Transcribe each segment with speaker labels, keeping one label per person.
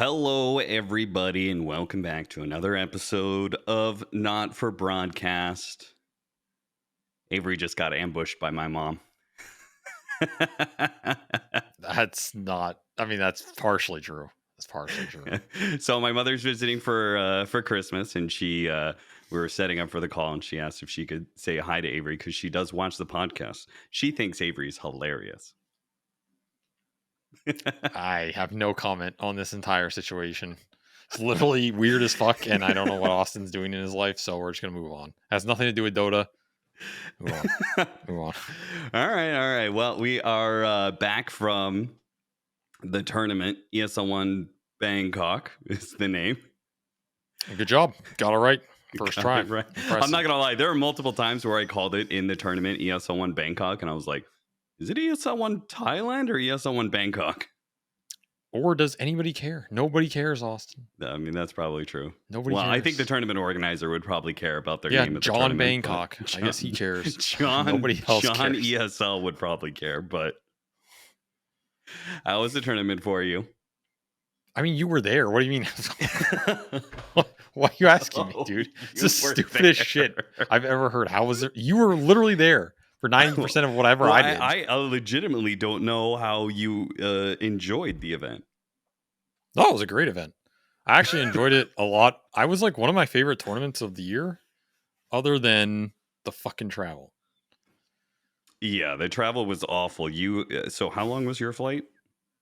Speaker 1: Hello, everybody, and welcome back to another episode of Not for Broadcast. Avery just got ambushed by my mom.
Speaker 2: That's partially true. That's partially true.
Speaker 1: So my mother's visiting for Christmas, and we were setting up for the call, and she asked if she could say hi to Avery because she does watch the podcast. She thinks Avery's hilarious.
Speaker 2: I have no comment on this entire situation. It's literally weird as fuck, and I don't know what Austin's doing in his life, so we're just gonna move on. Has nothing to do with Dota. Move on. Move on.
Speaker 1: All right. Well, we are back from the tournament. ESL1 Bangkok is the name.
Speaker 2: Good job. Got it right. First try.
Speaker 1: Right. I'm not gonna lie. There are multiple times where I called it in the tournament ESL1 Bangkok, and I was like, "Is it ESL1 Thailand or ESL1 Bangkok?"
Speaker 2: Or does anybody care? Nobody cares, Austin.
Speaker 1: I mean, that's probably true.
Speaker 2: Nobody
Speaker 1: Well,
Speaker 2: cares.
Speaker 1: I think the tournament organizer would probably care about their name at the
Speaker 2: John
Speaker 1: tournament.
Speaker 2: Bangkok. I guess he cares.
Speaker 1: Nobody else cares.
Speaker 2: cares.
Speaker 1: ESL would probably care, but how was the tournament for you?
Speaker 2: I mean, you were there. What do you mean? Why are you asking me, dude? It's the stupidest shit I've ever heard. How was it? You were literally there for 90% of whatever I did.
Speaker 1: I legitimately don't know how you enjoyed the event.
Speaker 2: No, it was a great event. I actually enjoyed it a lot. I was like one of my favorite tournaments of the year, other than the fucking travel.
Speaker 1: Yeah, the travel was awful. So how long was your flight?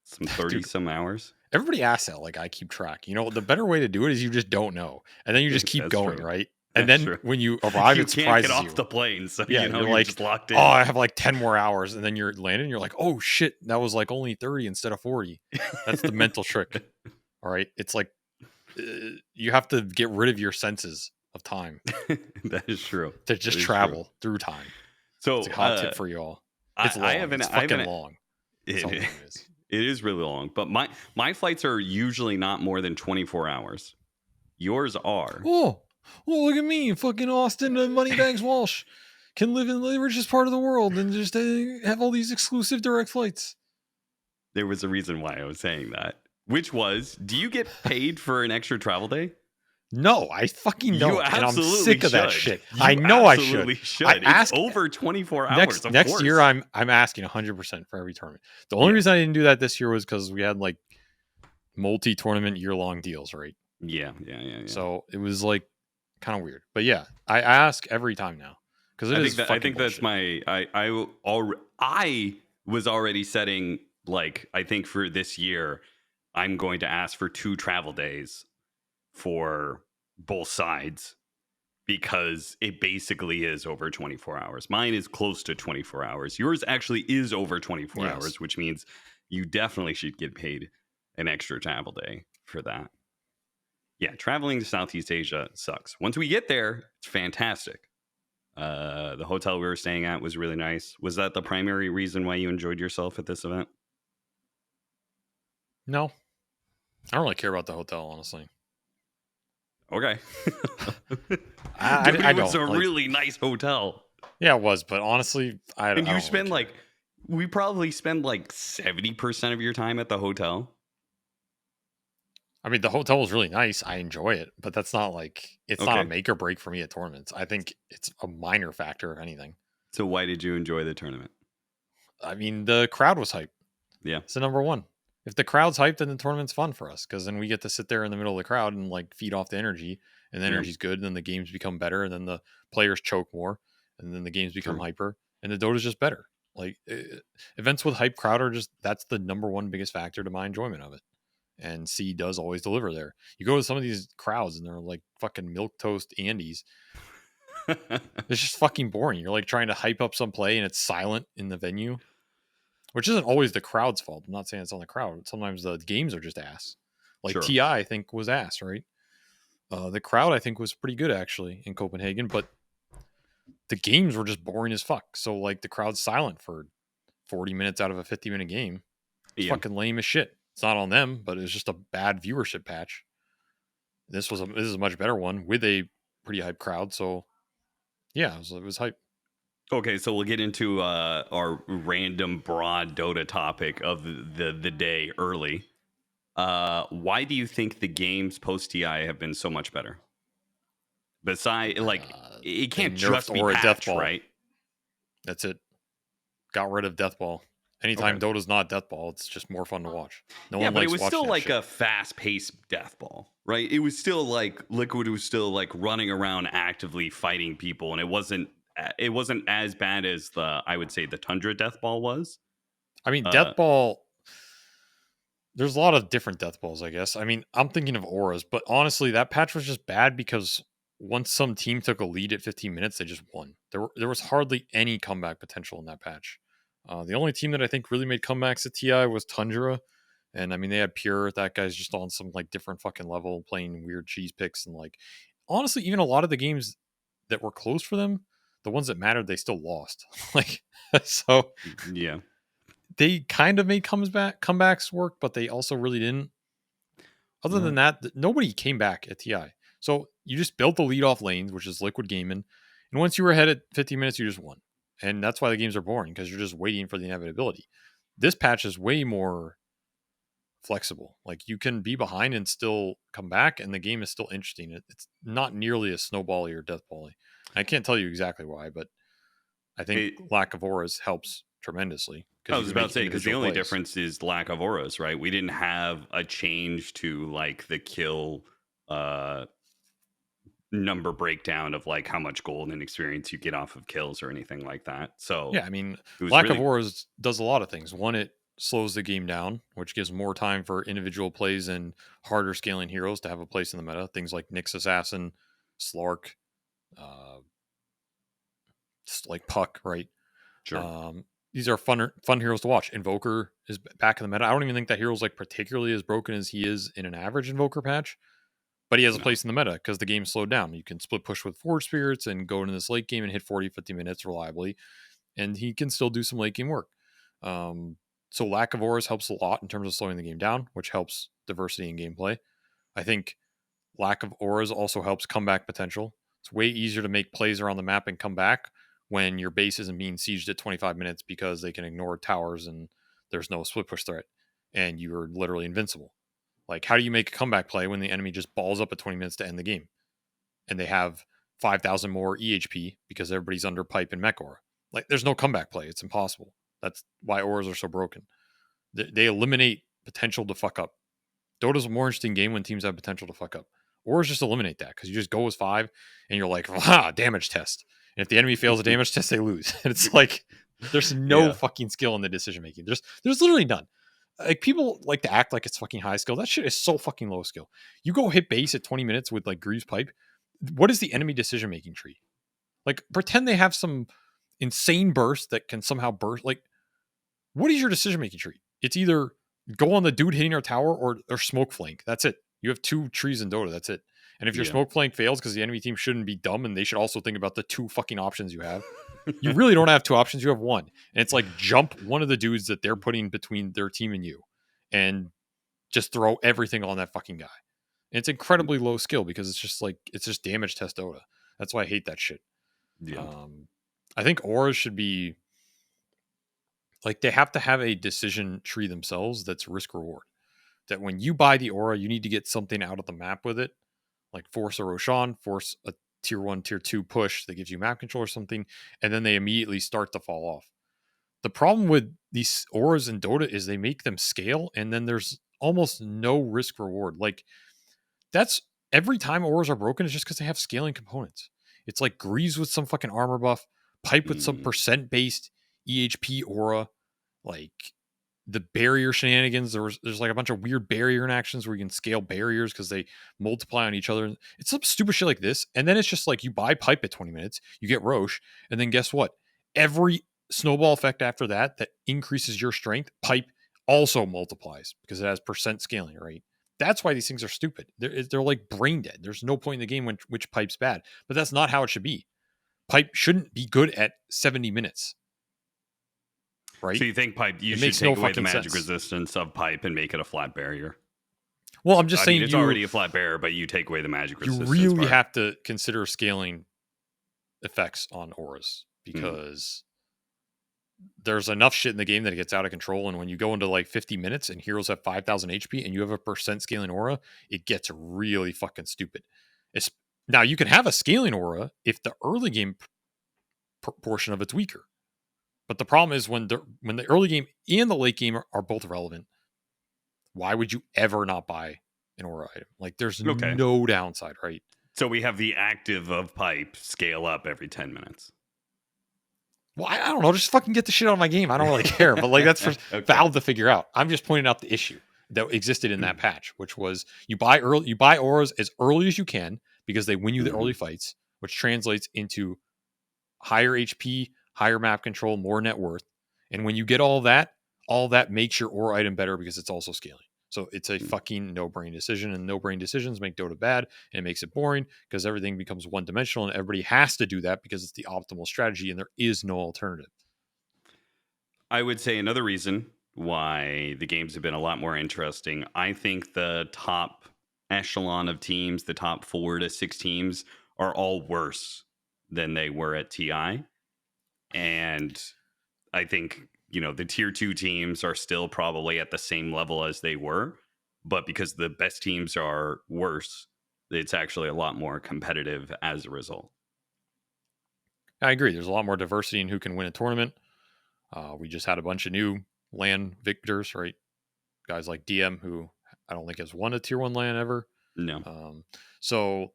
Speaker 1: Some 30 some hours.
Speaker 2: Everybody asks that, like I keep track. You know, the better way to do it is you just don't know, and then you just keep going,
Speaker 1: true.
Speaker 2: right? And then when you arrive, it surprises you.
Speaker 1: You can't get off the plane, so
Speaker 2: yeah,
Speaker 1: you're
Speaker 2: like,
Speaker 1: just locked in.
Speaker 2: Oh, I have like 10 more hours, and then you're landing. And you're like, oh shit, that was like only 30 instead of 40. That's the mental trick. All right, it's like you have to get rid of your senses of time.
Speaker 1: That is true.
Speaker 2: To just travel through time. So it's a hot tip for you all. It's long. It's fucking long.
Speaker 1: It is really long, but my flights are usually not more than 24 hours. Yours are.
Speaker 2: Oh, look at me, fucking Austin Moneybags Walsh can live in the richest part of the world and just have all these exclusive direct flights.
Speaker 1: There was a reason why I was saying that, which was, do you get paid for an extra travel day?
Speaker 2: No, I fucking don't.
Speaker 1: You absolutely
Speaker 2: and I'm sick of that
Speaker 1: should.
Speaker 2: shit. I know I should.
Speaker 1: I ask over 24 hours.
Speaker 2: Next year, I'm asking 100% for every tournament. The only reason I didn't do that this year was because we had like multi-tournament year-long deals, right?
Speaker 1: Yeah.
Speaker 2: So it was like kind of weird, but yeah, I ask every time now because
Speaker 1: I think that's my. I was already setting, like, I think for this year, I'm going to ask for 2 travel days for both sides because it basically is over 24 hours. Mine is close to 24 hours. Yours actually is over 24 hours, which means you definitely should get paid an extra travel day for that. Yeah, traveling to Southeast Asia sucks. Once we get there, it's fantastic. The hotel we were staying at was really nice. Was that the primary reason why you enjoyed yourself at this event?
Speaker 2: No. I don't really care about the hotel, honestly.
Speaker 1: Okay.
Speaker 2: I don't.
Speaker 1: It was a really nice hotel.
Speaker 2: Yeah, it was, but honestly, I don't.
Speaker 1: And you spend we probably spend like 70% of your time at the hotel.
Speaker 2: I mean, the hotel was really nice. I enjoy it, but that's not like, it's not a make or break for me at tournaments. I think it's a minor factor, if anything.
Speaker 1: So why did you enjoy the tournament?
Speaker 2: I mean, the crowd was hype.
Speaker 1: Yeah.
Speaker 2: It's the number one. If the crowd's hyped, then the tournament's fun for us because then we get to sit there in the middle of the crowd and like feed off the energy, and the energy's good, and then the games become better, and then the players choke more, and then the games become hyper, and the Dota's just better. Like events with hype crowd are just, that's the number one biggest factor to my enjoyment of it. And C does always deliver there. You go to some of these crowds and they're like fucking milquetoast Andes. It's just fucking boring. You're like trying to hype up some play and it's silent in the venue. Which isn't always the crowd's fault. I'm not saying it's on the crowd. Sometimes the games are just ass. Like TI, I think, was ass, right? The crowd, I think, was pretty good, actually, in Copenhagen. But the games were just boring as fuck. So, like, the crowd's silent for 40 minutes out of a 50-minute game. It's fucking lame as shit. It's not on them, but it's just a bad viewership patch. This is a much better one with a pretty hype crowd. So, yeah, it was hype.
Speaker 1: Okay, so we'll get into our random broad Dota topic of the day early. Why do you think the games post TI have been so much better? Besides, like, it
Speaker 2: They
Speaker 1: can't
Speaker 2: nerfed
Speaker 1: just be
Speaker 2: Aura Death
Speaker 1: patch,
Speaker 2: Ball.
Speaker 1: right?
Speaker 2: That's it. Got rid of Death Ball. Anytime
Speaker 1: Okay.
Speaker 2: Dota's not Death Ball, it's just more fun to watch. No
Speaker 1: Yeah,
Speaker 2: one
Speaker 1: but it
Speaker 2: likes
Speaker 1: was still
Speaker 2: watching that
Speaker 1: like
Speaker 2: shit.
Speaker 1: a fast-paced death ball, right? It was still like Liquid was still like running around actively fighting people, and it wasn't as bad as I would say the Tundra death ball was.
Speaker 2: I mean,
Speaker 1: Uh,
Speaker 2: Death Ball. There's a lot of different Death Balls, I guess. I mean, I'm thinking of Auras, but honestly, that patch was just bad because once some team took a lead at 15 minutes, they just won. There was hardly any comeback potential in that patch. The only team that I think really made comebacks at TI was Tundra. And I mean, they had Pure. That guy's just on some like different fucking level, playing weird cheese picks. And like, honestly, even a lot of the games that were close for them, the ones that mattered, they still lost. Like, so
Speaker 1: yeah.
Speaker 2: they kind of made comebacks work, but they also really didn't. Other than
Speaker 1: No.
Speaker 2: that, nobody came back at TI. So you just built the leadoff lanes, which is Liquid Gaming. And once you were ahead at 15 minutes, you just won. And that's why the games are boring, because you're just waiting for the inevitability. This patch is way more flexible. Like, you can be behind and still come back, and the game is still interesting. It's not nearly as snowbally or deathbally. I can't tell you exactly why, but I think
Speaker 1: It,
Speaker 2: lack of auras helps tremendously
Speaker 1: I
Speaker 2: because you
Speaker 1: was
Speaker 2: can
Speaker 1: about
Speaker 2: make
Speaker 1: to say, because the
Speaker 2: individual
Speaker 1: only
Speaker 2: plays.
Speaker 1: difference is lack of auras, right? We didn't have a change to like the kill uh number breakdown of like how much gold and experience you get off of kills or anything like that. So
Speaker 2: Yeah, I mean,
Speaker 1: it was
Speaker 2: lack of
Speaker 1: really
Speaker 2: auras does a lot of things. One, it slows the game down, which gives more time for individual plays and harder scaling heroes to have a place in the meta. Things like Nyx Assassin, Slark, uh, just like Puck, right?
Speaker 1: sure.
Speaker 2: Um, these are fun heroes to watch. Invoker is back in the meta. I don't even think that hero's like particularly as broken as he is in an average Invoker patch, but he has a
Speaker 1: No.
Speaker 2: place in the meta because the game slowed down. You can split push with Forge Spirits and go into this late game and hit 40, 50 minutes reliably, and he can still do some late game work. Um, so lack of auras helps a lot in terms of slowing the game down, which helps diversity in gameplay. I think lack of auras also helps comeback potential. It's way easier to make plays around the map and come back when your base isn't being sieged at 25 minutes because they can ignore towers and there's no split push threat and you're literally invincible. Like, how do you make a comeback play when the enemy just balls up at 20 minutes to end the game and they have 5,000 more EHP because everybody's under pipe and mech aura? Like, there's no comeback play. It's impossible. That's why auras are so broken. They eliminate potential to fuck up. Dota's a more interesting game when teams have potential to fuck up. Or just eliminate that because you just go with 5 and you're like, damage test. And if the enemy fails a damage test, they lose. And it's like, there's no
Speaker 1: Yeah.
Speaker 2: fucking skill in the decision making. There's literally none. Like, people like to act like it's fucking high skill. That shit is so fucking low skill. You go hit base at 20 minutes with like Greaves Pipe. What is the enemy decision making tree? Like, pretend they have some insane burst that can somehow burst. Like, what is your decision making tree? It's either go on the dude hitting our tower or smoke flank. That's it. You have 2 trees in Dota. That's it. And if your
Speaker 1: Yeah.
Speaker 2: smoke flank fails because the enemy team shouldn't be dumb and they should also think about the 2 fucking options you have, you really don't have 2 options. You have 1. And it's like, jump one of the dudes that they're putting between their team and you and just throw everything on that fucking guy. And it's incredibly low skill because it's just damage test Dota. That's why I hate that shit.
Speaker 1: Yeah.
Speaker 2: I think auras should be like, they have to have a decision tree themselves that's risk reward. That when you buy the aura, you need to get something out of the map with it, like force a Roshan, force a tier 1, tier 2 push that gives you map control or something, and then they immediately start to fall off. The problem with these auras in Dota is they make them scale, and then there's almost no risk reward. Like, that's every time auras are broken, it's just because they have scaling components. It's like Greaves with some fucking armor buff, Pipe with some
Speaker 1: Mm.
Speaker 2: percent based EHP aura, like the barrier shenanigans. There's like a bunch of weird barrier interactions where you can scale barriers because they multiply on each other. It's some stupid shit like this. And then it's just like, you buy Pipe at 20 minutes, you get Roche, and then guess what? Every snowball effect after that that increases your strength, Pipe also multiplies because it has percent scaling, right? That's why these things are stupid. They're like brain dead. There's no point in the game when which Pipe's bad, but that's not how it should be. Pipe shouldn't be good at 70 minutes,
Speaker 1: So
Speaker 2: right?
Speaker 1: you think pipe? You
Speaker 2: It
Speaker 1: should
Speaker 2: makes no
Speaker 1: take away the
Speaker 2: fucking
Speaker 1: magic
Speaker 2: sense.
Speaker 1: resistance of pipe and make it a flat barrier.
Speaker 2: Well, I'm just
Speaker 1: I mean,
Speaker 2: saying,
Speaker 1: it's already a flat barrier, but you take away the magic
Speaker 2: you
Speaker 1: resistance
Speaker 2: really
Speaker 1: part.
Speaker 2: have to consider scaling effects on auras
Speaker 1: Mm.
Speaker 2: because there's enough shit in the game that it gets out of control. And when you go into like 50 minutes and heroes have 5,000 HP and you have a percent scaling aura, it gets really fucking stupid. It's, now you can have a scaling aura if the early game portion of it's weaker. But the problem is when the early game and the late game are both relevant, why would you ever not buy an aura item? Like there's
Speaker 1: Okay.
Speaker 2: no downside, right?
Speaker 1: So we have the active of pipe scale up every 10 minutes.
Speaker 2: Well, I don't know. Just fucking get the shit out of my game. I don't really care. But like that's for
Speaker 1: Okay.
Speaker 2: Valve to figure out. I'm just pointing out the issue that existed in that patch, which was you buy auras as early as you can because they win you the early fights, which translates into higher HP, higher map control, more net worth. And when you get all that makes your aura item better because it's also scaling. So it's a fucking no-brain decision, and no-brain decisions make Dota bad, and it makes it boring because everything becomes one-dimensional, and everybody has to do that because it's the optimal strategy, and there is no alternative.
Speaker 1: I would say another reason why the games have been a lot more interesting, I think the top echelon of teams, the top 4 to 6 teams, are all worse than they were at TI. And I think, the tier 2 teams are still probably at the same level as they were. But because the best teams are worse, it's actually a lot more competitive as a result.
Speaker 2: I agree. There's a lot more diversity in who can win a tournament. We just had a bunch of new LAN victors, right? Guys like DM, who I don't think has won a tier 1 LAN ever.
Speaker 1: No.
Speaker 2: So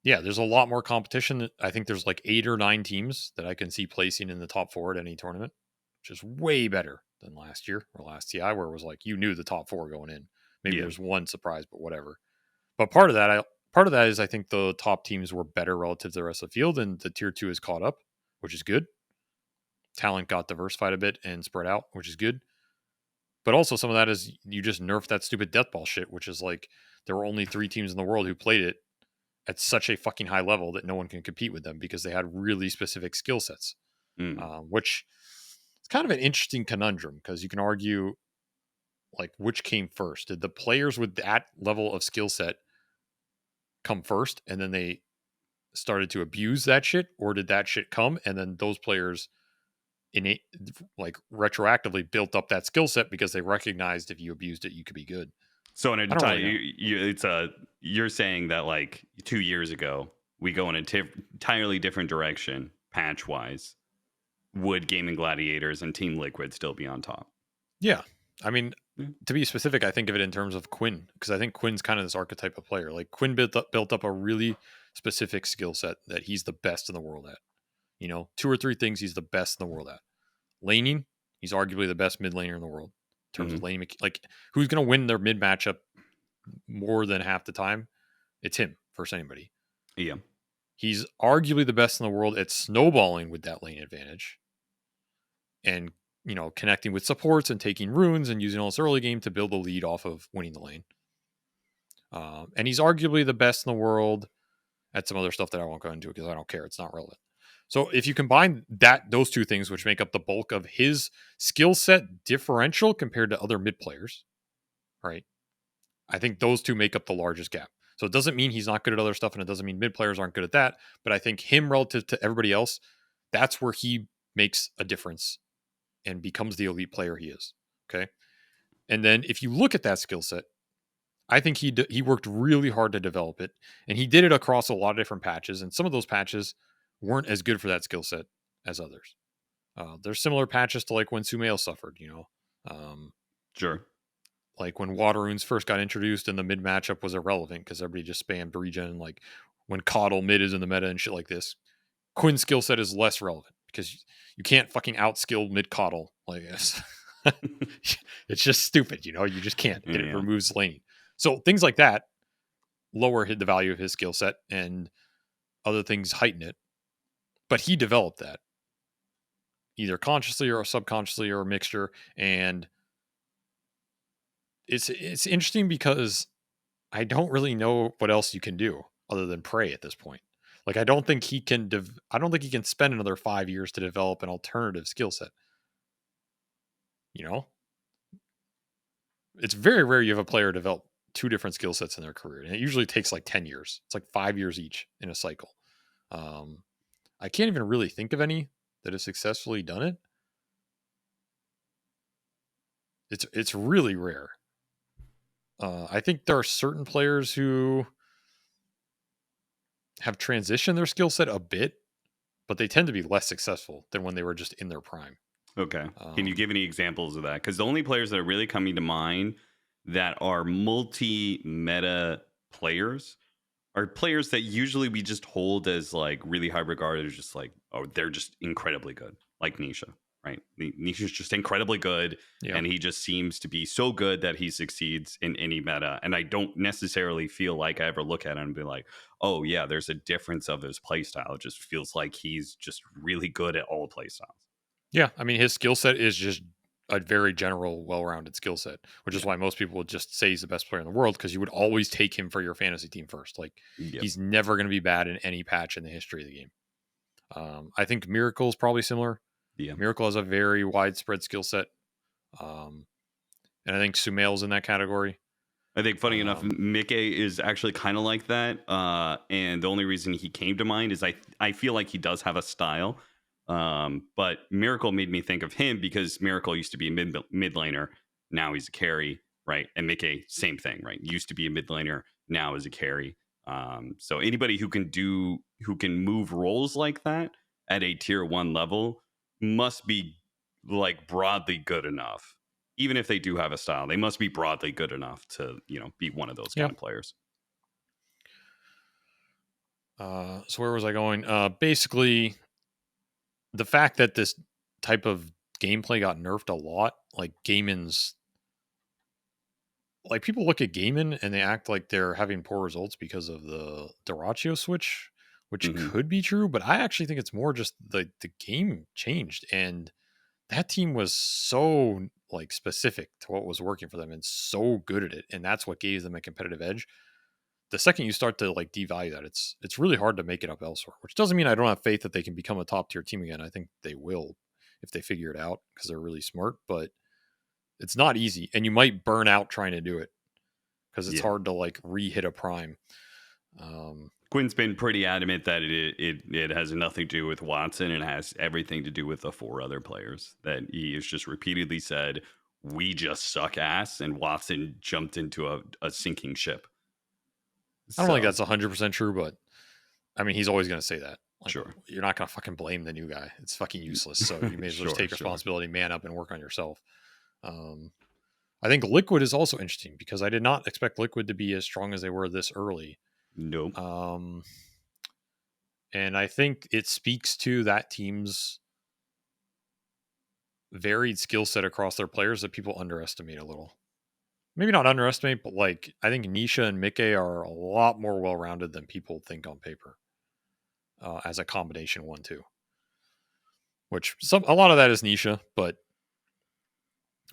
Speaker 2: yeah, there's a lot more competition. I think there's like 8 or 9 teams that I can see placing in the top 4 at any tournament, which is way better than last year or last TI, where it was like you knew the top 4 going in. Maybe there's one surprise, but whatever. But part of that is I think the top teams were better relative to the rest of the field, and the tier 2 is caught up, which is good. Talent got diversified a bit and spread out, which is good. But also some of that is you just nerfed that stupid death ball shit, which is like there were only 3 teams in the world who played it at such a fucking high level that no one can compete with them because they had really specific skill sets, which is kind of an interesting conundrum because you can argue like which came first. Did the players with that level of skill set come first and then they started to abuse that shit, or did that shit come and then those players retroactively built up that skill set because they recognized if you abused it you could be good?
Speaker 1: So in
Speaker 2: Really
Speaker 1: you're saying that like 2 years ago we go in an entirely different direction patch wise. Would Gaming Gladiators and Team Liquid still be on top?
Speaker 2: Yeah, I mean, to be specific, I think of it in terms of Quinn, because I think Quinn's kind of this archetype of player. Like Quinn built up a really specific skill set that he's the best in the world at. 2 or 3 things he's the best in the world at. Laning, he's arguably the best mid laner in the world in terms of laning. Like who's going to win their mid matchup more than half the time? It's him versus anybody.
Speaker 1: Yeah.
Speaker 2: He's arguably the best in the world at snowballing with that lane advantage. And connecting with supports and taking runes and using all this early game to build a lead off of winning the lane. And he's arguably the best in the world at some other stuff that I won't go into because I don't care. It's not relevant. So if you combine those 2 things, which make up the bulk of his skill set differential compared to other mid players, right? I think those 2 make up the largest gap. So it doesn't mean he's not good at other stuff, and it doesn't mean mid players aren't good at that. But I think him relative to everybody else, that's where he makes a difference and becomes the elite player he is. Okay. And then if you look at that skill set, I think he worked really hard to develop it, and he did it across a lot of different patches. And some of those patches weren't as good for that skill set as others. There's similar patches to like when Sumail suffered,
Speaker 1: Sure.
Speaker 2: Like when Water Runes first got introduced and the mid matchup was irrelevant because everybody just spammed regen. Like when Coddle mid is in the meta and shit like this, Quinn's skill set is less relevant because you can't fucking outskill mid Coddle like this. It's just stupid, you just can't. It removes laning. So things like that lower the value of his skill set, and other things heighten it. But he developed that either consciously or subconsciously or a mixture. And it's interesting because I don't really know what else you can do other than pray at this point. Like I don't think he can spend another 5 years to develop an alternative skill set. It's very rare you have a player develop 2 different skill sets in their career, and it usually takes like 10 years. It's like 5 years each in a cycle. I can't even really think of any that have successfully done it. It's really rare. I think there are certain players who have transitioned their skill set a bit, but they tend to be less successful than when they were just in their prime.
Speaker 1: Okay. Can you
Speaker 2: Um,
Speaker 1: give any examples of that? Because the only players that are really coming to mind that are multi-meta players are players that usually we just hold as like really high regard as just like, oh, they're just incredibly good, like Nisha, right? Nisha's just incredibly good,
Speaker 2: yeah.
Speaker 1: and he just seems to be so good that he succeeds in any meta. And I don't necessarily feel like I ever look at him and be like, oh yeah, there's a difference of his playstyle. It just feels like he's just really good at all playstyles.
Speaker 2: Yeah. I mean, his skill set is just a very general, well rounded skill set, which is
Speaker 1: Yeah.
Speaker 2: why most people would just say he's the best player in the world because you would always take him for your fantasy team first. Like,
Speaker 1: Yep.
Speaker 2: he's never going to be bad in any patch in the history of the game. I think Miracle is probably similar.
Speaker 1: Yeah.
Speaker 2: Miracle has a very widespread skill set. Um, and I think Sumail's in that category.
Speaker 1: I think, funny enough,
Speaker 2: Um,
Speaker 1: Mikke is actually kind of like that. And the only reason he came to mind is I feel like he does have a style. But Miracle made me think of him because Miracle used to be a mid laner. Now he's a carry, right? And Mikke, same thing, right? Used to be a mid laner. Now is a carry. So anybody who can move roles like that at a tier 1 level must be like broadly good enough. Even if they do have a style, they must be broadly good enough to, be one of those
Speaker 2: yeah.
Speaker 1: kind of players.
Speaker 2: So where was I going? Basically, the fact that this type of gameplay got nerfed a lot, like Gaiman's, like people look at Gaiman and they act like they're having poor results because of the Dyrachyo switch, which
Speaker 1: Hmm.
Speaker 2: could be true, but I actually think it's more just the game changed and that team was so like specific to what was working for them and so good at it, and that's what gave them a competitive edge. The second you start to like devalue that, it's really hard to make it up elsewhere. Which doesn't mean I don't have faith that they can become a top tier team again. I think they will if they figure it out because they're really smart. But it's not easy, and you might burn out trying to do it because it's
Speaker 1: Yeah.
Speaker 2: hard to like re-hit a prime. Um,
Speaker 1: Quinn's been pretty adamant that it has nothing to do with Watson and has everything to do with the 4 other players. That he has just repeatedly said, we just suck ass, and Watson jumped into a sinking ship.
Speaker 2: I don't think
Speaker 1: So,
Speaker 2: that's 100% true, but I mean, he's always going to say that. Like,
Speaker 1: sure.
Speaker 2: you're not going to fucking blame the new guy. It's fucking useless. So you may as well just
Speaker 1: Sure,
Speaker 2: take
Speaker 1: sure.
Speaker 2: responsibility, man up, and work on yourself. I think Liquid is also interesting because I did not expect Liquid to be as strong as they were this early.
Speaker 1: Nope.
Speaker 2: Um, and I think it speaks to that team's varied skill set across their players that people underestimate a little. Maybe not underestimate, but like I think Nisha and Mikke are a lot more well rounded than people think on paper as a combination 1-2. Which a lot of that is Nisha, but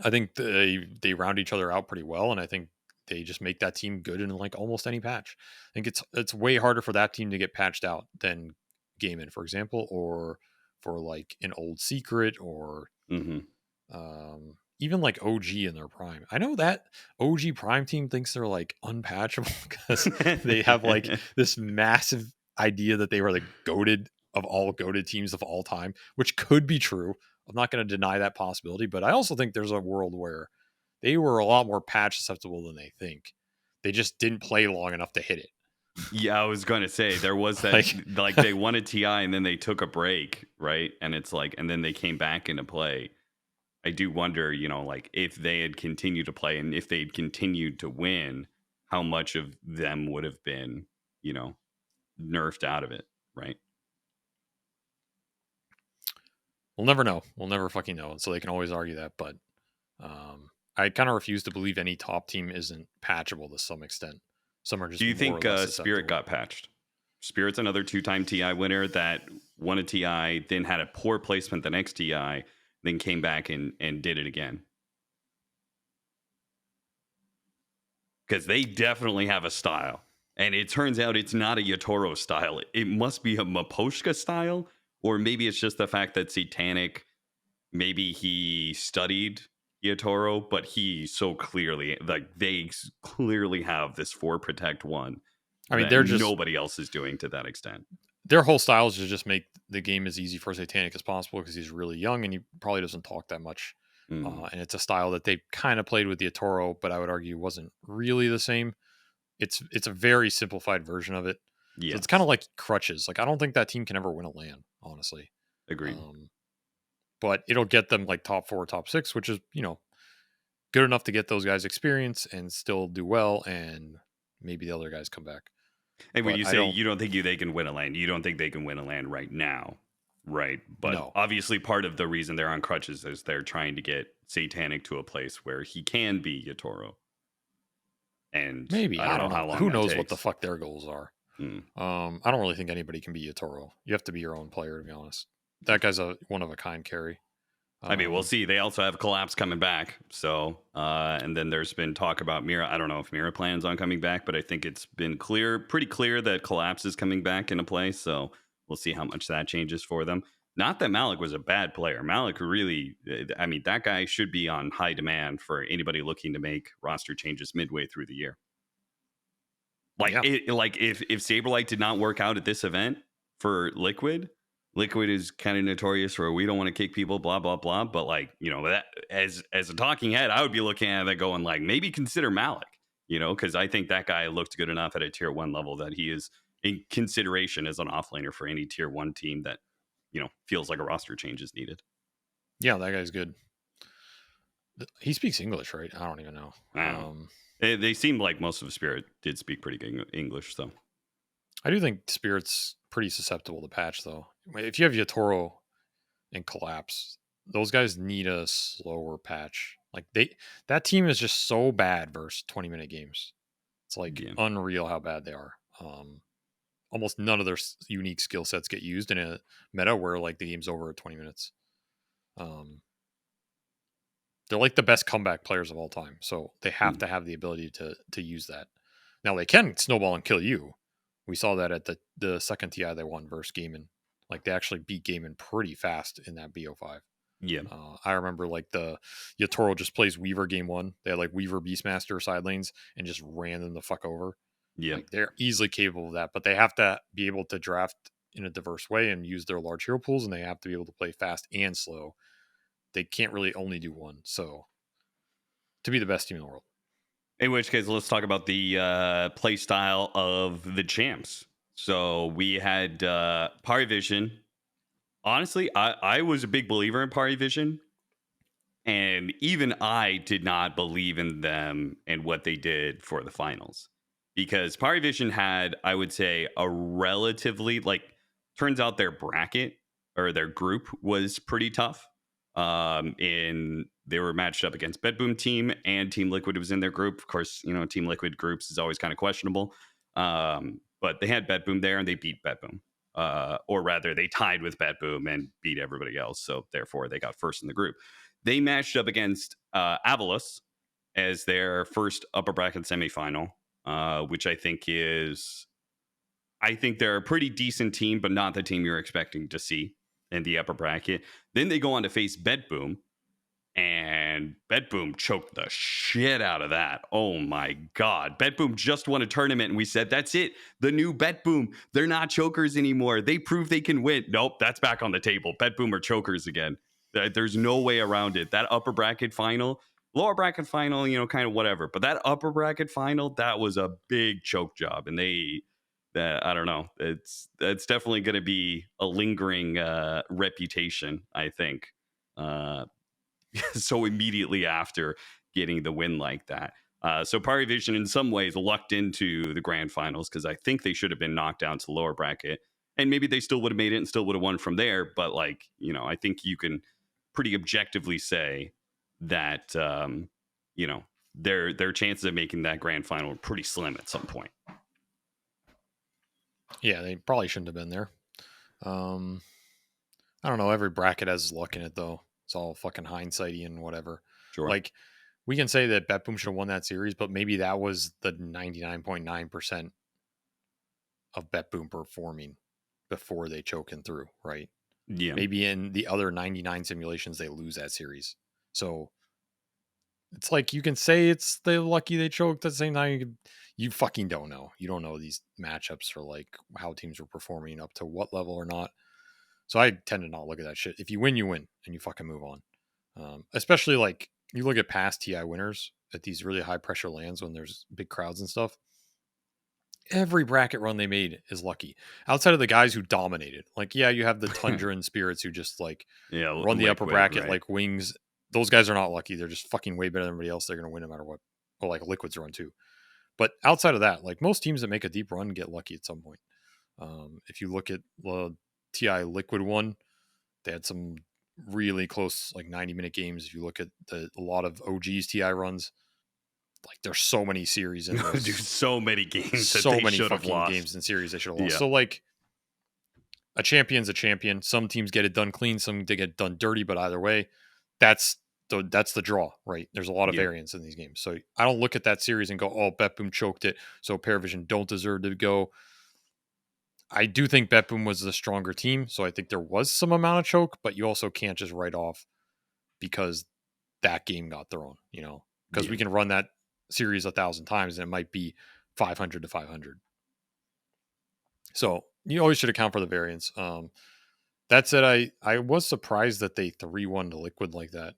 Speaker 2: I think they round each other out pretty well, and I think they just make that team good in like almost any patch. I think it's way harder for that team to get patched out than Gaiman, for example, or for like an old secret or
Speaker 1: Hmm.
Speaker 2: even like OG in their prime. I know that OG prime team thinks they're like unpatchable because they have like this massive idea that they were the goated of all goated teams of all time, which could be true. I'm not going to deny that possibility, but I also think there's a world where they were a lot more patch susceptible than they think. They just didn't play long enough to hit it.
Speaker 1: Yeah, I was going to say there was that,
Speaker 2: Like,
Speaker 1: like they won a TI and then they took a break, right? And it's like, and then they came back into play. I do wonder, like if they had continued to play and if they'd continued to win, how much of them would have been, nerfed out of it, right?
Speaker 2: we'll never know. We'll never fucking know. So they can always argue that, but I kind of refuse to believe any top team isn't patchable to some extent. Some are
Speaker 1: Do
Speaker 2: just
Speaker 1: you
Speaker 2: more or
Speaker 1: think
Speaker 2: less
Speaker 1: Spirit
Speaker 2: susceptible.
Speaker 1: got patched? Spirit's another 2-time TI winner that won a TI, then had a poor placement the next TI, then came back and did it again. Because they definitely have a style. And it turns out it's not a Yatoro style. It must be a Maposhka style, or maybe it's just the fact that Satanic, maybe he studied Yatoro, but he so clearly, like, they clearly have this 4 protect 1
Speaker 2: I mean,
Speaker 1: that nobody else is doing to that extent.
Speaker 2: their whole style is to just make the game as easy for Satanic as possible because he's really young and he probably doesn't talk that much. And it's a style that they kind of played with the Atoro, but I would argue wasn't really the same. It's a very simplified version of it. So it's kind
Speaker 1: Yes.
Speaker 2: of like crutches. Like I don't think that team can ever win a LAN, honestly.
Speaker 1: Agreed.
Speaker 2: But it'll get them like top 4, top 6, which is, good enough to get those guys experience and still do well, and maybe the other guys come back.
Speaker 1: And when
Speaker 2: But
Speaker 1: you
Speaker 2: I
Speaker 1: say
Speaker 2: don't
Speaker 1: you don't think they can win a land, you don't think they can win a land right now, right? But
Speaker 2: know.
Speaker 1: obviously, part of the reason they're on crutches is they're trying to get Satanic to a place where he can be Yatoro. And
Speaker 2: Maybe.
Speaker 1: I
Speaker 2: I
Speaker 1: don't know
Speaker 2: don't know.
Speaker 1: how long
Speaker 2: Who
Speaker 1: that
Speaker 2: knows what the
Speaker 1: takes.
Speaker 2: fuck their goals are?
Speaker 1: Mm.
Speaker 2: I don't really think anybody can be a Toro. You have to be your own player, to be honest. That guy's a one of a kind carry.
Speaker 1: I mean, we'll
Speaker 2: Um,
Speaker 1: see. They also have Collapse coming back. So, and then there's been talk about Mira. I don't know if Mira plans on coming back, but I think it's been pretty clear that Collapse is coming back into play. So we'll see how much that changes for them. Not that Malik was a bad player. Malik really, I mean, that guy should be on high demand for anybody looking to make roster changes midway through the year. Like,
Speaker 2: yeah.
Speaker 1: like if Saberlight did not work out at this event for Liquid, Liquid is kind of notorious for we don't want to kick people, blah blah blah. But like that as a talking head, I would be looking at that going like maybe consider Malik, because I think that guy looked good enough at a tier 1 level that he is in consideration as an offlaner for any tier 1 team that feels like a roster change is needed.
Speaker 2: Yeah, that guy's good. He speaks English, right? I don't even know.
Speaker 1: I don't know. They seem like most of Spirit did speak pretty good English, so
Speaker 2: I do think Spirit's pretty susceptible to patch, though. If you have Yatoro and Collapse, those guys need a slower patch. Like that team is just so bad versus 20-minute games. It's like
Speaker 1: yeah.
Speaker 2: unreal how bad they are. Almost none of their unique skill sets get used in a meta where like the game's over at 20 minutes. Um, they're like the best comeback players of all time, so they have to have the ability to use that. Now they can snowball and kill you. We saw that at the second TI they won versus Gaiman. Like they actually beat Gaiman pretty fast in that BO5.
Speaker 1: Yeah.
Speaker 2: I remember like the Yatoro just plays Weaver game 1. They had like Weaver Beastmaster side lanes and just ran them the fuck over.
Speaker 1: Yeah.
Speaker 2: Like they're easily capable of that, but they have to be able to draft in a diverse way and use their large hero pools, and they have to be able to play fast and slow. They can't really only do one. So to be the best team in the world.
Speaker 1: In which case, let's talk about the play style of the champs. So we had Parivision. Honestly, I was a big believer in Parivision, and even I did not believe in them and what they did for the finals. Because Parivision had, I would say, a relatively, turns out their bracket or their group was pretty tough. They were matched up against Bedboom team, and Team Liquid was in their group. Of course, Team Liquid groups is always kind of questionable. But they had Bedboom there, and they beat Bedboom. Or rather, they tied with Bedboom and beat everybody else. So therefore, they got first in the group. They matched up against Avalus as their first upper bracket semifinal, which I think they're a pretty decent team, but not the team you're expecting to see in the upper bracket. Then they go on to face Bedboom, and Bedboom choked the shit out of that. Oh my God. Bedboom just won a tournament, and we said, that's it. The new Bedboom. They're not chokers anymore. They prove they can win. Nope, that's back on the table. Bedboom are chokers again. There's no way around it. That upper bracket final, lower bracket final, kind of whatever. But that upper bracket final, that was a big choke job. And I don't know. It's definitely going to be a lingering reputation, I think. So immediately after getting the win like that. So Parivision in some ways lucked into the grand finals because I think they should have been knocked down to the lower bracket. And maybe they still would have made it and still would have won from there. But I think you can pretty objectively say that their chances of making that grand final are pretty slim at some point.
Speaker 2: Yeah, they probably shouldn't have been there. I don't know. Every bracket has luck in it, though. It's all fucking hindsighty and whatever.
Speaker 1: Sure.
Speaker 2: Like, we can say that Betboom should have won that series, but maybe that was the 99.9% of Betboom performing before they choking through, right?
Speaker 1: Yeah.
Speaker 2: Maybe in the other 99 simulations, they lose that series. So it's like you can say it's the lucky they choked at the same time. You fucking don't know. You don't know these matchups or like how teams are performing up to what level or not. So I tend to not look at that shit. If you win, you win and you fucking move on. Especially like you look at past TI winners at these really high pressure lands when there's big crowds and stuff. Every bracket run they made is lucky. Outside of the guys who dominated, like yeah, you have the Tundra and Spirits who just like
Speaker 1: Yeah,
Speaker 2: run the upper
Speaker 1: liquid,
Speaker 2: bracket
Speaker 1: right?
Speaker 2: like wings. Those guys are not lucky. They're just fucking way better than everybody else. They're going to win no matter what. Or like Liquid's run too. But outside of that, like most teams that make a deep run get lucky at some point. If you look at the TI Liquid one, they had some really close, like 90-minute games. If you look at a lot of OG's TI runs, like there's so many series in
Speaker 1: Dude,
Speaker 2: this,
Speaker 1: so many games that
Speaker 2: so
Speaker 1: they
Speaker 2: many
Speaker 1: should have
Speaker 2: fucking
Speaker 1: lost.
Speaker 2: games and series they should have lost.
Speaker 1: Yeah.
Speaker 2: So like a champion's a champion. Some teams get it done clean, some they get done dirty, but either way, that's the draw, right? There's a lot of
Speaker 1: Yeah.
Speaker 2: variance in these games. So I don't look at that series and go, oh, Betboom choked it, so Paravision don't deserve to go. I do think Betboom was the stronger team, so I think there was some amount of choke, but you also can't just write off because that game got thrown, because we can run that series 1,000 times and it might be 500 to 500. So you always should account for the variance. That said, I was surprised that they 3-1 to Liquid like that.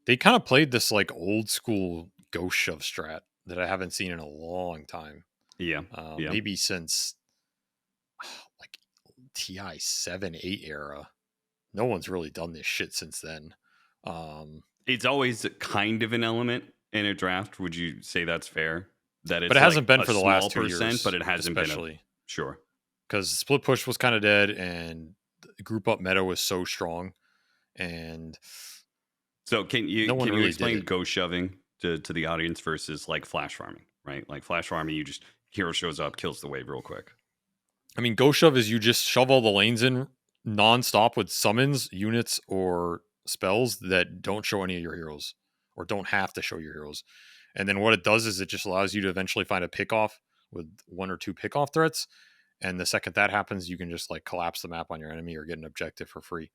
Speaker 2: They kind of played this like old school ghost shove strat that I haven't seen in a long time.
Speaker 1: Yeah.
Speaker 2: Maybe since like TI 7-8 era. No one's really done this shit since then.
Speaker 1: It's always kind of an element in a draft. Would you say that's fair? That it's
Speaker 2: but it hasn't been
Speaker 1: a
Speaker 2: for the
Speaker 1: small
Speaker 2: last 2
Speaker 1: percent,
Speaker 2: years,
Speaker 1: but it hasn't
Speaker 2: especially.
Speaker 1: been sure.
Speaker 2: Because split push was kind of dead and the group up meta was so strong. And
Speaker 1: so can you
Speaker 2: really
Speaker 1: explain go shoving to the audience versus like flash farming, right? Like flash farming, you just hero shows up, kills the wave real quick.
Speaker 2: I mean, go shove is you just shove all the lanes in nonstop with summons, units, or spells that don't show any of your heroes or don't have to show your heroes. And then what it does is it just allows you to eventually find a pickoff with 1 or 2 pickoff threats. And the second that happens, you can just like collapse the map on your enemy or get an objective for free.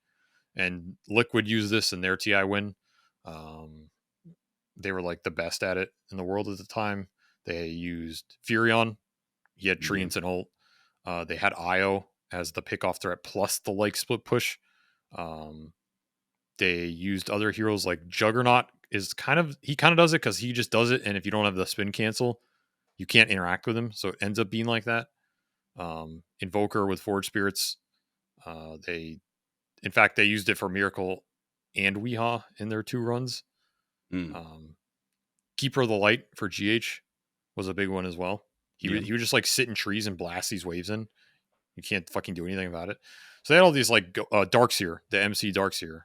Speaker 2: And Liquid used this in their TI win. They were like the best at it in the world at the time. They used Furion. He had Treants and Holt. They had Io as the pickoff threat plus the like split push. They used other heroes like Juggernaut he kind of does it because he just does it, and if you don't have the spin cancel, you can't interact with him, so it ends up being like that. Invoker with Forge Spirits. They used it for Miracle and Weehaw in their 2 runs. Keeper of the Light for GH was a big one as well. He would just like sit in trees and blast these waves in. You can't fucking do anything about it. So they had all these like Darkseer, the MC Darkseer,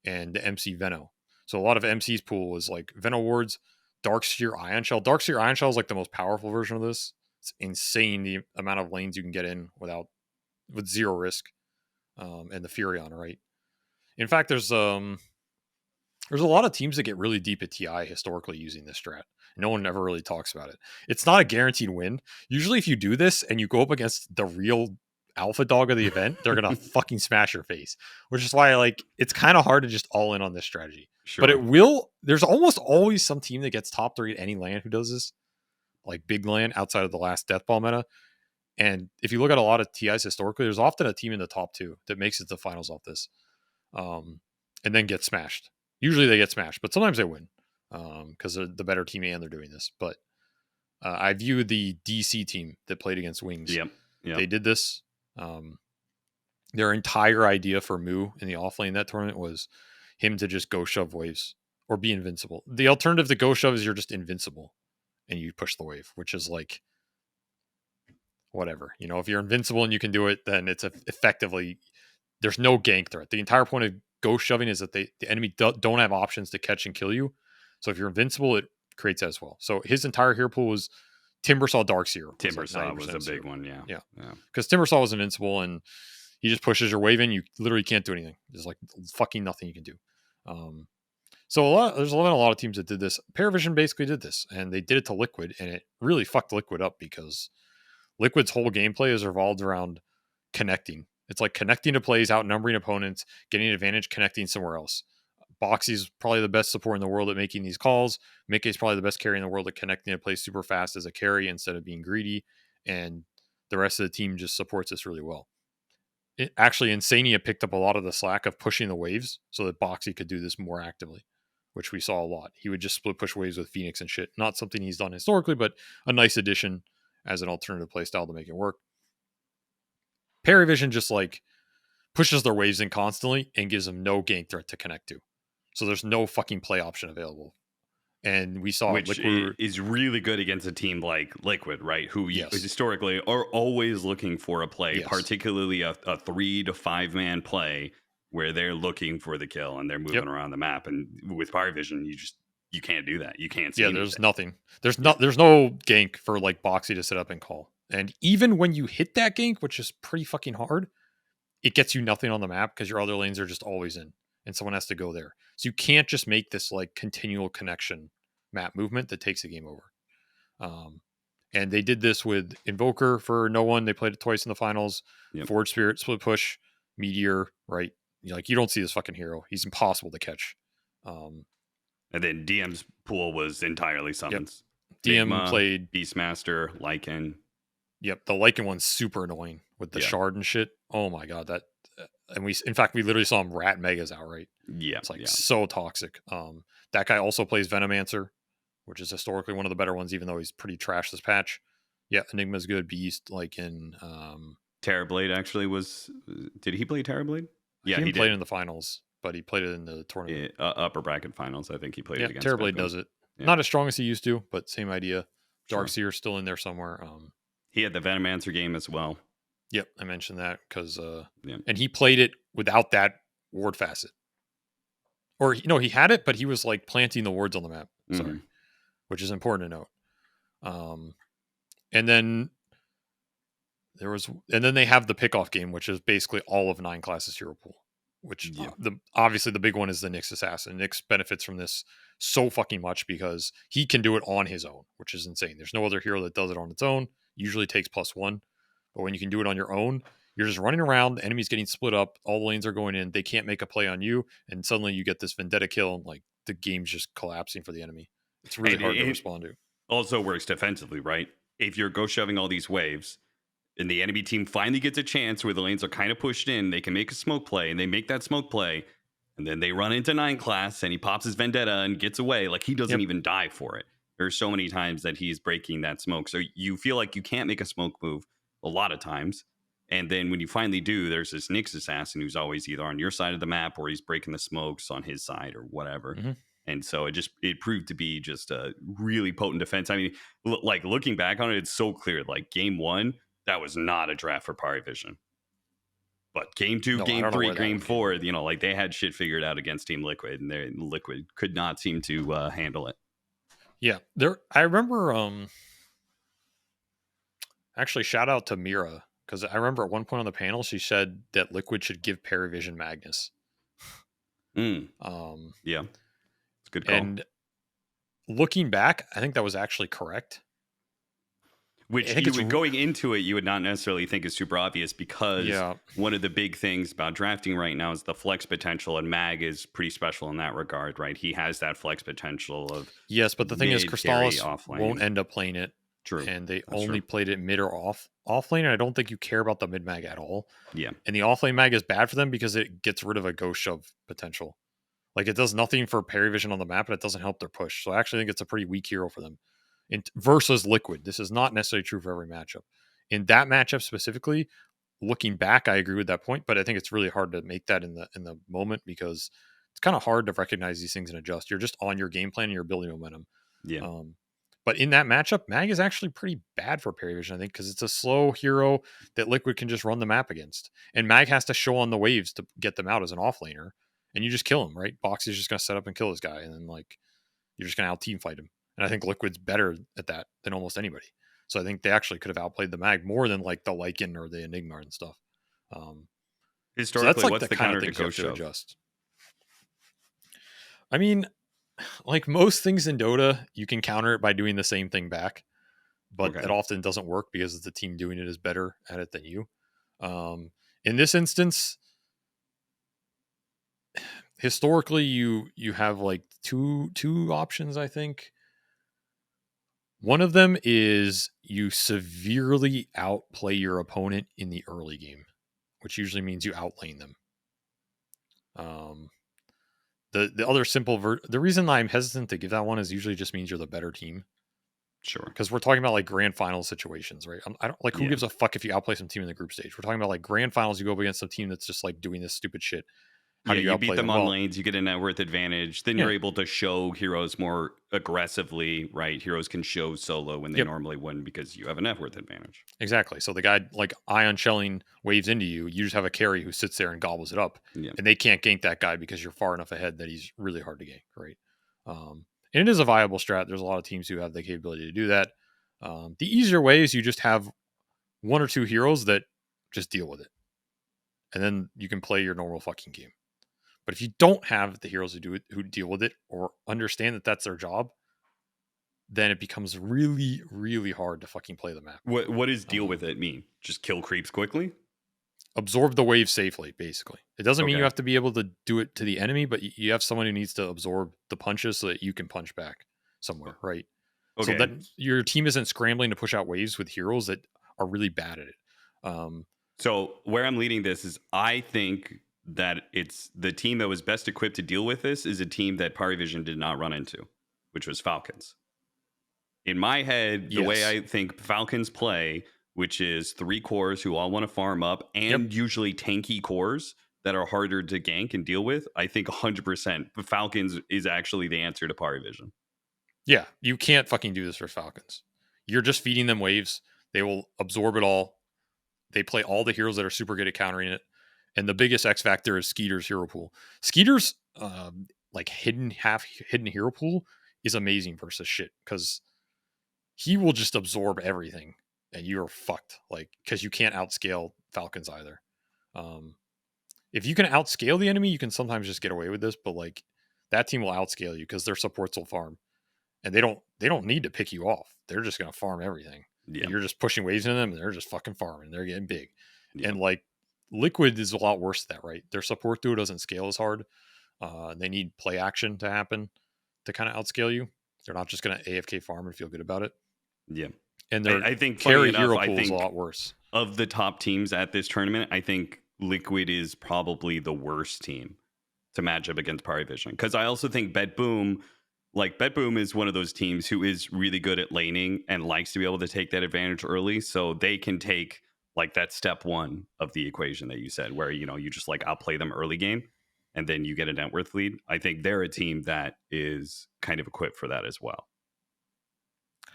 Speaker 2: and the MC Veno. So a lot of MC's pool was like Veno wards, Darkseer Ion Shell. Darkseer Ion Shell is like the most powerful version of this. It's insane the amount of lanes you can get in with 0 risk. And the Furion, right? In fact, there's a lot of teams that get really deep at TI historically using this strat. No one ever really talks about it. It's not a guaranteed win. Usually if you do this and you go up against the real alpha dog of the event, they're going to fucking smash your face, which is why like it's kind of hard to just all in on this strategy. Sure. But there's almost always some team that gets top 3 at any LAN who does this, like big LAN outside of the last Deathball meta. And if you look at a lot of TIs historically, there's often a team in the top 2 that makes it to finals off this, and then gets smashed. Usually they get smashed, but sometimes they win because they're the better team and they're doing this. But I view the DC team that played against Wings.
Speaker 1: Yep.
Speaker 2: They did this. Their entire idea for Moo in the offlane that tournament was him to just go shove waves or be invincible. The alternative to go shove is you're just invincible and you push the wave, which is like whatever. If you're invincible and you can do it, then it's effectively there's no gank threat. The entire point of ghost shoving is that the enemy don't have options to catch and kill you. So if you're invincible, it creates that as well. So his entire hero pool was Timbersaw Darkseer.
Speaker 1: Timbersaw was a big one, yeah.
Speaker 2: Because Timbersaw was invincible and he just pushes your wave in. You literally can't do anything. There's like fucking nothing you can do. So there's a lot of teams that did this. Paravision basically did this, and they did it to Liquid, and it really fucked Liquid up because Liquid's whole gameplay is revolved around connecting. It's like connecting to plays, outnumbering opponents, getting an advantage, connecting somewhere else. Boxy's probably the best support in the world at making these calls. Mickey's probably the best carry in the world at connecting to plays super fast as a carry instead of being greedy. And the rest of the team just supports this really well. actually, Insania picked up a lot of the slack of pushing the waves so that Boxy could do this more actively, which we saw a lot. He would just split push waves with Phoenix and shit. Not something he's done historically, but a nice addition as an alternative play style to make it work. Paravision just like pushes their waves in constantly and gives them no gank threat to connect to. So there's no fucking play option available. And we saw
Speaker 1: which is really good against a team like Liquid, right? Who historically are always looking for a play, particularly a 3 to 5 man play where they're looking for the kill and they're moving around the map. And with Fire Vision, you can't do that. You can't see anything.
Speaker 2: There's nothing. There's no gank for like Boxy to sit up and call. And even when you hit that gank, which is pretty fucking hard, it gets you nothing on the map because your other lanes are just always in and someone has to go there. So you can't just make this like continual connection map movement that takes the game over. And they did this with Invoker for no one. They played it twice in the finals. Forward Spirit, Split Push, Meteor, right? Like you don't see this fucking hero. He's impossible to catch.
Speaker 1: And then DM's pool was entirely summons.
Speaker 2: DM
Speaker 1: Bigma,
Speaker 2: played
Speaker 1: Beastmaster, Lycan.
Speaker 2: Yep, the Lycan one's super annoying with the shard and shit. Oh my god, that and we literally saw him rat megas outright.
Speaker 1: Yeah,
Speaker 2: it's like so toxic. That guy also plays Venomancer, which is historically one of the better ones, even though he's pretty trash this patch. Yeah, Enigma's good. Beast, Lycan.
Speaker 1: Terrorblade actually was. Did he play Terrorblade?
Speaker 2: Yeah, he played in the finals, but he played it in the tournament.
Speaker 1: Upper bracket finals. I think he played it against.
Speaker 2: Terrorblade does it. Yeah. Not as strong as he used to, but same idea. Darkseer still in there somewhere.
Speaker 1: He had the Venomancer game as well.
Speaker 2: Yep, I mentioned that because and he played it without that ward facet. Or he had it, but he was like planting the wards on the map. Sorry, which is important to note. And then they have the pickoff game, which is basically all of 9 classes hero pool. Which obviously the big one is the Nyx Assassin. Nyx benefits from this so fucking much because he can do it on his own, which is insane. There's no other hero that does it on its own. Usually takes +1, but when you can do it on your own, you're just running around. The enemy's getting split up. All the lanes are going in. They can't make a play on you, and suddenly you get this vendetta kill, and like the game's just collapsing for the enemy. It's really hard to respond to.
Speaker 1: Also works defensively, right? If you're go shoving all these waves, and the enemy team finally gets a chance where the lanes are kind of pushed in, they can make a smoke play, and they make that smoke play, and then they run into 9 class, and he pops his vendetta and gets away. Like he doesn't even die for it. There's so many times that he's breaking that smoke. So you feel like you can't make a smoke move a lot of times. And then when you finally do, there's this Nyx Assassin who's always either on your side of the map or he's breaking the smokes on his side or whatever. And so it proved to be just a really potent defense. I mean, like looking back on it, it's so clear. Like game 1, that was not a draft for Paravision. But game 2, game 3, game 4, like they had shit figured out against Team Liquid, and Liquid could not seem to handle it.
Speaker 2: Yeah, I remember. Actually, shout out to Mira because I remember at one point on the panel she said that Liquid should give Paravision Magnus.
Speaker 1: Yeah, it's a good call.
Speaker 2: And looking back, I think that was actually correct.
Speaker 1: Which going into it, you would not necessarily think is super obvious because one of the big things about drafting right now is the flex potential, and Mag is pretty special in that regard, right? He has that flex potential of
Speaker 2: but the thing is, Crystallis won't end up playing it.
Speaker 1: True,
Speaker 2: and they only played it mid or off lane, and I don't think you care about the mid mag at all.
Speaker 1: Yeah,
Speaker 2: and the off lane mag is bad for them because it gets rid of a ghost shove potential. Like it does nothing for Paravision on the map, and it doesn't help their push. So I actually think it's a pretty weak hero for them. Versus Liquid. This is not necessarily true for every matchup. In that matchup specifically, looking back, I agree with that point, but I think it's really hard to make that in the moment because it's kind of hard to recognize these things and adjust. You're just on your game plan and you're building momentum.
Speaker 1: Yeah.
Speaker 2: But in that matchup, Mag is actually pretty bad for Paravision, I think, because it's a slow hero that Liquid can just run the map against. And Mag has to show on the waves to get them out as an offlaner, and you just kill him, right? Boxy's just going to set up and kill this guy, and then like you're just going to out-team fight him. And I think Liquid's better at that than almost anybody. So I think they actually could have outplayed the Mag more than like the Lycan or the Enigma and stuff.
Speaker 1: Historically,
Speaker 2: so that's like
Speaker 1: what's
Speaker 2: the
Speaker 1: kind
Speaker 2: of
Speaker 1: of
Speaker 2: thing you have to
Speaker 1: shove?
Speaker 2: adjust. I mean, like most things in Dota, you can counter it by doing the same thing back, but it often doesn't work because the team doing it is better at it than you. In this instance, historically, you have like two options, I think. One of them is you severely outplay your opponent in the early game. which usually means you outlane them. The other simple the reason I'm hesitant to give that one is usually just means you're the better team.
Speaker 1: Sure.
Speaker 2: Because we're talking about like grand final situations, right? I don't like who
Speaker 1: Yeah.
Speaker 2: gives a fuck if you outplay some team in the group stage. We're talking about like grand finals. You go up against some team that's just like doing this stupid shit. How do you
Speaker 1: You
Speaker 2: outplay
Speaker 1: beat them
Speaker 2: them?
Speaker 1: on
Speaker 2: Well,
Speaker 1: lanes, you get a net worth advantage. Then
Speaker 2: yeah,
Speaker 1: you're able to show heroes more aggressively, right? Heroes can show solo when they
Speaker 2: yep,
Speaker 1: normally wouldn't because you have a net worth advantage.
Speaker 2: exactly. So the guy like ion shelling waves into you. You just have a carry who sits there and gobbles it up,
Speaker 1: Yeah.
Speaker 2: and they can't gank that guy because you're far enough ahead that he's really hard to gank, right? And it is a viable strat. There's a lot of teams who have the capability to do that. The easier way is you just have one or two heroes that just deal with it, and then you can play your normal fucking game. But if you don't have the heroes who do it, who deal with it, or understand that that's their job, then it becomes really, really hard to fucking play the map.
Speaker 1: What does deal with it mean? Just kill creeps quickly?
Speaker 2: Absorb the wave safely, basically. It doesn't mean you
Speaker 1: Okay.
Speaker 2: have to be able to do it to the enemy, but you have someone who needs to absorb the punches so that you can punch back somewhere, right? So
Speaker 1: Okay.
Speaker 2: that your team isn't scrambling to push out waves with heroes that are really bad at it.
Speaker 1: So where I'm leading this is I think that it's the team that was best equipped to deal with this is a team that Parivision did not run into, which was Falcons. In my head, the way
Speaker 2: Yes.
Speaker 1: I think Falcons play, which is 3 cores who all want to farm up and usually tanky cores that are harder to gank and deal with, I think 100% Falcons is actually the answer to Parivision.
Speaker 2: Yeah, you can't fucking do this for Falcons. You're just feeding them waves. They will absorb it all. They play all the heroes that are super good at countering it. And the biggest X factor is Skeeter's hero pool. Skeeter's like hidden hero pool is amazing versus shit because he will just absorb everything and you're fucked. Like because you can't outscale Falcons either. If you can outscale the enemy, you can sometimes just get away with this, but like that team will outscale you because their supports will farm. And they don't need to pick you off. They're just gonna farm everything.
Speaker 1: Yeah.
Speaker 2: And you're just pushing waves into them and they're just fucking farming. They're getting big.
Speaker 1: Yeah.
Speaker 2: And like Liquid is a lot worse than that, right? Their support duo doesn't scale as hard. They need play action to happen to kind of outscale you. They're not just gonna AFK farm and feel good about it.
Speaker 1: Yeah.
Speaker 2: And their
Speaker 1: I think
Speaker 2: carry
Speaker 1: funny enough,
Speaker 2: hero
Speaker 1: I
Speaker 2: pool is a
Speaker 1: think
Speaker 2: lot worse.
Speaker 1: of the top teams at this tournament, I think Liquid is probably the worst team to match up against Parivision. Because I also think BetBoom, like BetBoom is one of those teams who is really good at laning and likes to be able to take that advantage early. So they can take like that step one of the equation that you said, where, you know, you just like outplay them early game and then you get a net worth lead. I think they're a team that is kind of equipped for that as well.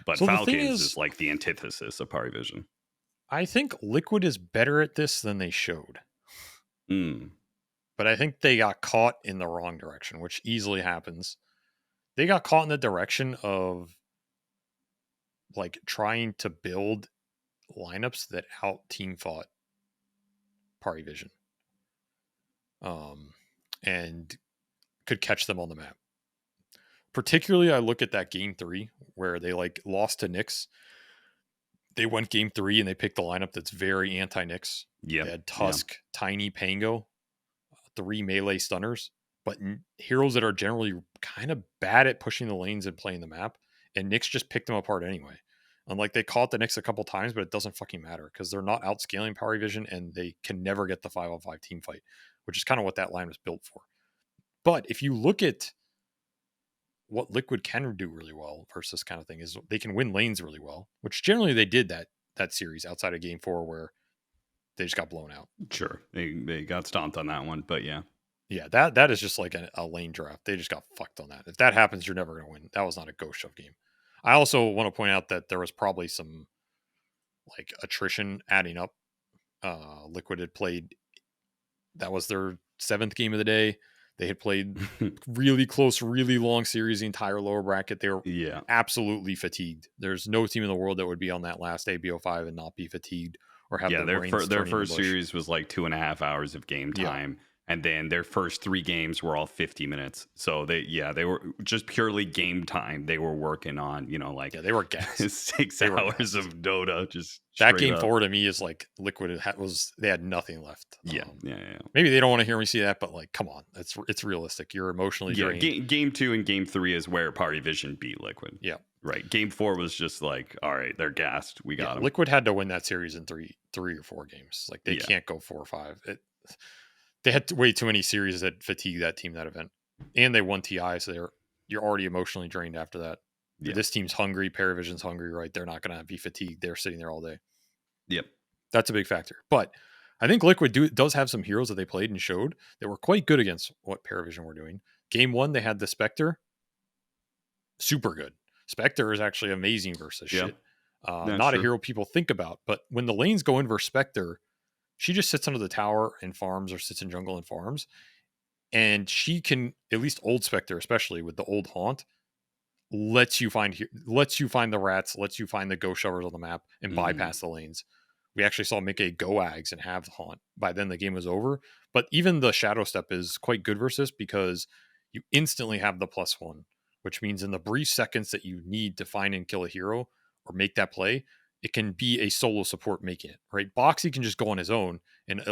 Speaker 1: But
Speaker 2: So the thing
Speaker 1: Falcons
Speaker 2: is
Speaker 1: is like the antithesis of Parivision.
Speaker 2: I think Liquid is better at this than they showed. But I think they got caught in the wrong direction, which easily happens. They got caught in the direction of like trying to build lineups that out team fought Parivision. And could catch them on the map. Particularly, I look at that game 3 where they like lost to Nyx. They went game 3 and they picked the lineup that's very anti-Nyx.
Speaker 1: Yeah.
Speaker 2: They had Tusk, Tiny, Pango, 3 melee stunners, but heroes that are generally kind of bad at pushing the lanes and playing the map. And Nyx just picked them apart anyway. And like they caught the Nyx a couple times, but it doesn't fucking matter because they're not outscaling Parivision and they can never get the 5-on-5 team fight, which is kind of what that line was built for. But if you look at what Liquid can do really well versus kind of thing is they can win lanes really well, which generally they did that series outside of game 4 where they just got blown out.
Speaker 1: Sure. They got stomped on that one, but yeah.
Speaker 2: Yeah, that is just like a lane draft. They just got fucked on that. If that happens, you're never going to win. That was not a ghost shove game. I also want to point out that there was probably some like attrition adding up. Liquid had played, that was their 7th game of the day. They had played really close, really long series, the entire lower bracket. They were absolutely fatigued. There's no team in the world that would be on that last ABO5 and not be fatigued or have
Speaker 1: their first series was like 2.5 hours of game time. Yeah. And then their first 3 games were all 50 minutes. So they were just purely game time. They were working on, you know, like
Speaker 2: they were gassed.
Speaker 1: 6 hours of Dota. Just
Speaker 2: that game 4 to me is like Liquid they had nothing left.
Speaker 1: Yeah.
Speaker 2: Maybe they don't want to hear me see that, but like, come on, it's realistic. You're emotionally drained.
Speaker 1: Game 2 and game 3 is where Parivision beat Liquid.
Speaker 2: Yeah,
Speaker 1: Right. Game 4 was just like, all right, they're gassed. We got them.
Speaker 2: Liquid had to win that series in three or four games. Like they can't go 4 or 5. They had way too many series that fatigued that team that event, and they won TI, so you're already emotionally drained after that.
Speaker 1: Yeah.
Speaker 2: This team's hungry. Paravision's hungry, right? They're not going to be fatigued. They're sitting there all day.
Speaker 1: Yep.
Speaker 2: That's a big factor. But I think Liquid does have some heroes that they played and showed that were quite good against what Paravision were doing. Game 1, they had the Spectre. Super good. Spectre is actually amazing versus shit. Not a hero people think about. But when the lanes go in versus Spectre, she just sits under the tower and farms, or sits in jungle and farms. And she can, at least old Spectre, especially with the old haunt, lets you find the rats, lets you find the ghost shovers on the map and bypass the lanes. We actually saw Mickey go Ags and have the haunt. By then the game was over. But even the Shadow Step is quite good versus, because you instantly have the +1, which means in the brief seconds that you need to find and kill a hero or make that play, it can be a solo support making it, right? Boxy can just go on his own, and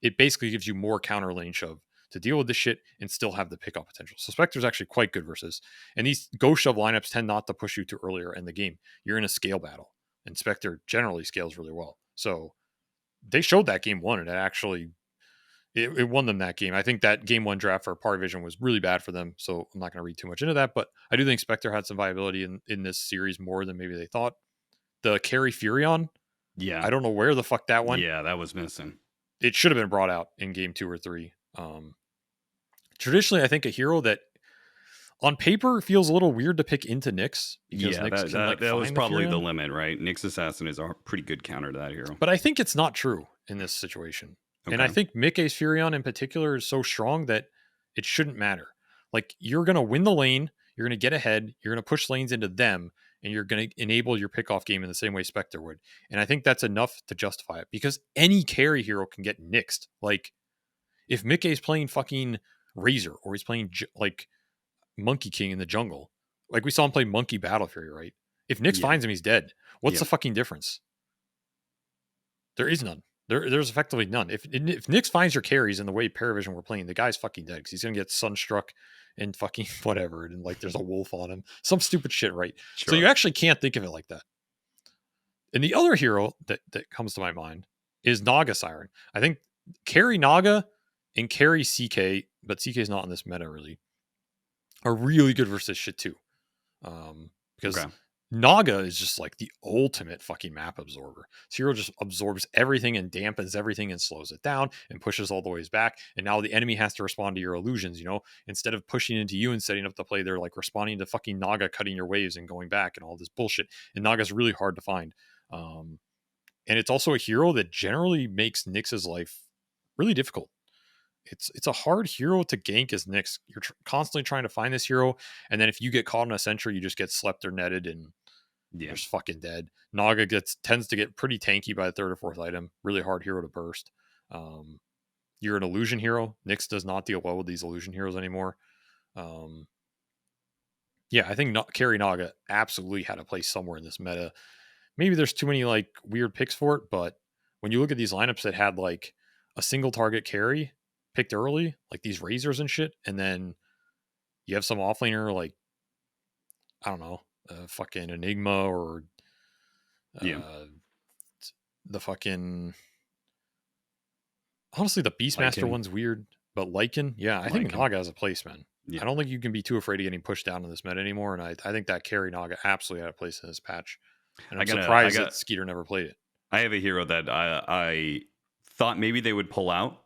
Speaker 2: it basically gives you more counter lane shove to deal with this shit and still have the pickup potential. So Spectre's actually quite good versus. And these go shove lineups tend not to push you too earlier in the game. You're in a scale battle, and Spectre generally scales really well. So they showed that game 1, and it won them that game. I think that game 1 draft for Paravision was really bad for them, so I'm not going to read too much into that, but I do think Spectre had some viability in this series more than maybe they thought. The carry Furion, I don't know where the fuck that went.
Speaker 1: Yeah, that was missing.
Speaker 2: It should have been brought out in game 2 or 3. Traditionally, I think a hero that on paper feels a little weird to pick into Nyx.
Speaker 1: Yeah, that was probably the limit, right? Nyx Assassin is a pretty good counter to that hero.
Speaker 2: But I think it's not true in this situation. Okay. And I think Mickey's Furion in particular is so strong that it shouldn't matter. Like, you're going to win the lane, you're going to get ahead, you're going to push lanes into them, and you're going to enable your pickoff game in the same way Spectre would. And I think that's enough to justify it, because any carry hero can get nixed. Like, if Mickey's playing fucking Razor, or he's playing like Monkey King in the jungle, like we saw him play Monkey Battle Fury, right? If Nyx finds him, he's dead. What's the fucking difference? There is none. There's effectively none. If Nyx finds your carries in the way Paravision were playing, the guy's fucking dead, because he's gonna get sunstruck and fucking whatever, and like there's a wolf on him, some stupid shit, right? Sure. So you actually can't think of it like that. And the other hero that comes to my mind is Naga Siren. I think carry Naga and carry CK, but CK is not in this meta really, are really good versus shit too. Because Naga is just like the ultimate fucking map absorber. This hero just absorbs everything and dampens everything and slows it down and pushes all the ways back. And now the enemy has to respond to your illusions, you know? Instead of pushing into you and setting up the play, they're like responding to fucking Naga cutting your waves and going back and all this bullshit. And Naga's really hard to find. And it's also a hero that generally makes Nyx's life really difficult. It's a hard hero to gank as Nyx. You're constantly trying to find this hero, and then if you get caught in a sentry, you just get slept or netted, and you're just fucking dead. Naga tends to get pretty tanky by the 3rd or 4th item. Really hard hero to burst. You're an illusion hero. Nyx does not deal well with these illusion heroes anymore. I think carry Naga absolutely had a place somewhere in this meta. Maybe there's too many like weird picks for it, but when you look at these lineups that had like a single target carry picked early, like these razors and shit, and then you have some offlaner like, I don't know, fucking Enigma or the fucking, honestly, the Beastmaster one's weird, but Lycan, I think Naga has a place, man. I don't think you can be too afraid of getting pushed down in this meta anymore, and I think that carry Naga absolutely had a place in this patch. And I'm surprised that Skeeter never played it.
Speaker 1: I have a hero that I thought maybe they would pull out,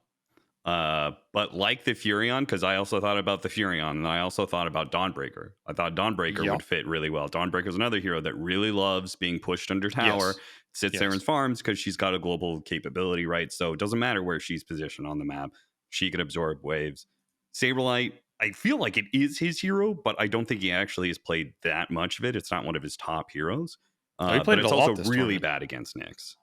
Speaker 1: but like the Furion, because I also thought about the Furion, and I also thought about Dawnbreaker. I thought Dawnbreaker would fit really well. Dawnbreaker is another hero that really loves being pushed under tower, sits there and farms because she's got a global capability, right? So it doesn't matter where she's positioned on the map. She can absorb waves. Saberlight, I feel like it is his hero, but I don't think he actually has played that much of it. It's not one of his top heroes. But it's also really bad against Nyx.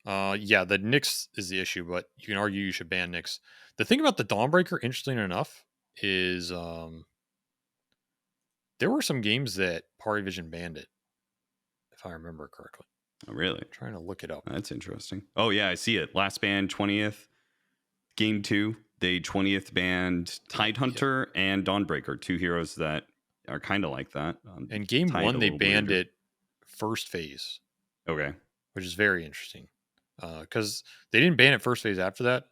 Speaker 2: The Nyx is the issue, but you can argue you should ban Nyx. The thing about the Dawnbreaker, interesting enough, is there were some games that Paravision banned it, if I remember correctly.
Speaker 1: Oh, really?
Speaker 2: I'm trying to look it up.
Speaker 1: That's interesting. Oh, yeah, I see it. Last ban, 20th. Game 2, they 20th banned Tidehunter and Dawnbreaker, 2 heroes that are kind of like that.
Speaker 2: In game
Speaker 1: Tying it
Speaker 2: 1,
Speaker 1: a
Speaker 2: they
Speaker 1: little
Speaker 2: banned
Speaker 1: weirder.
Speaker 2: it first phase,
Speaker 1: Okay.
Speaker 2: which is very interesting. Because they didn't ban it first phase after that,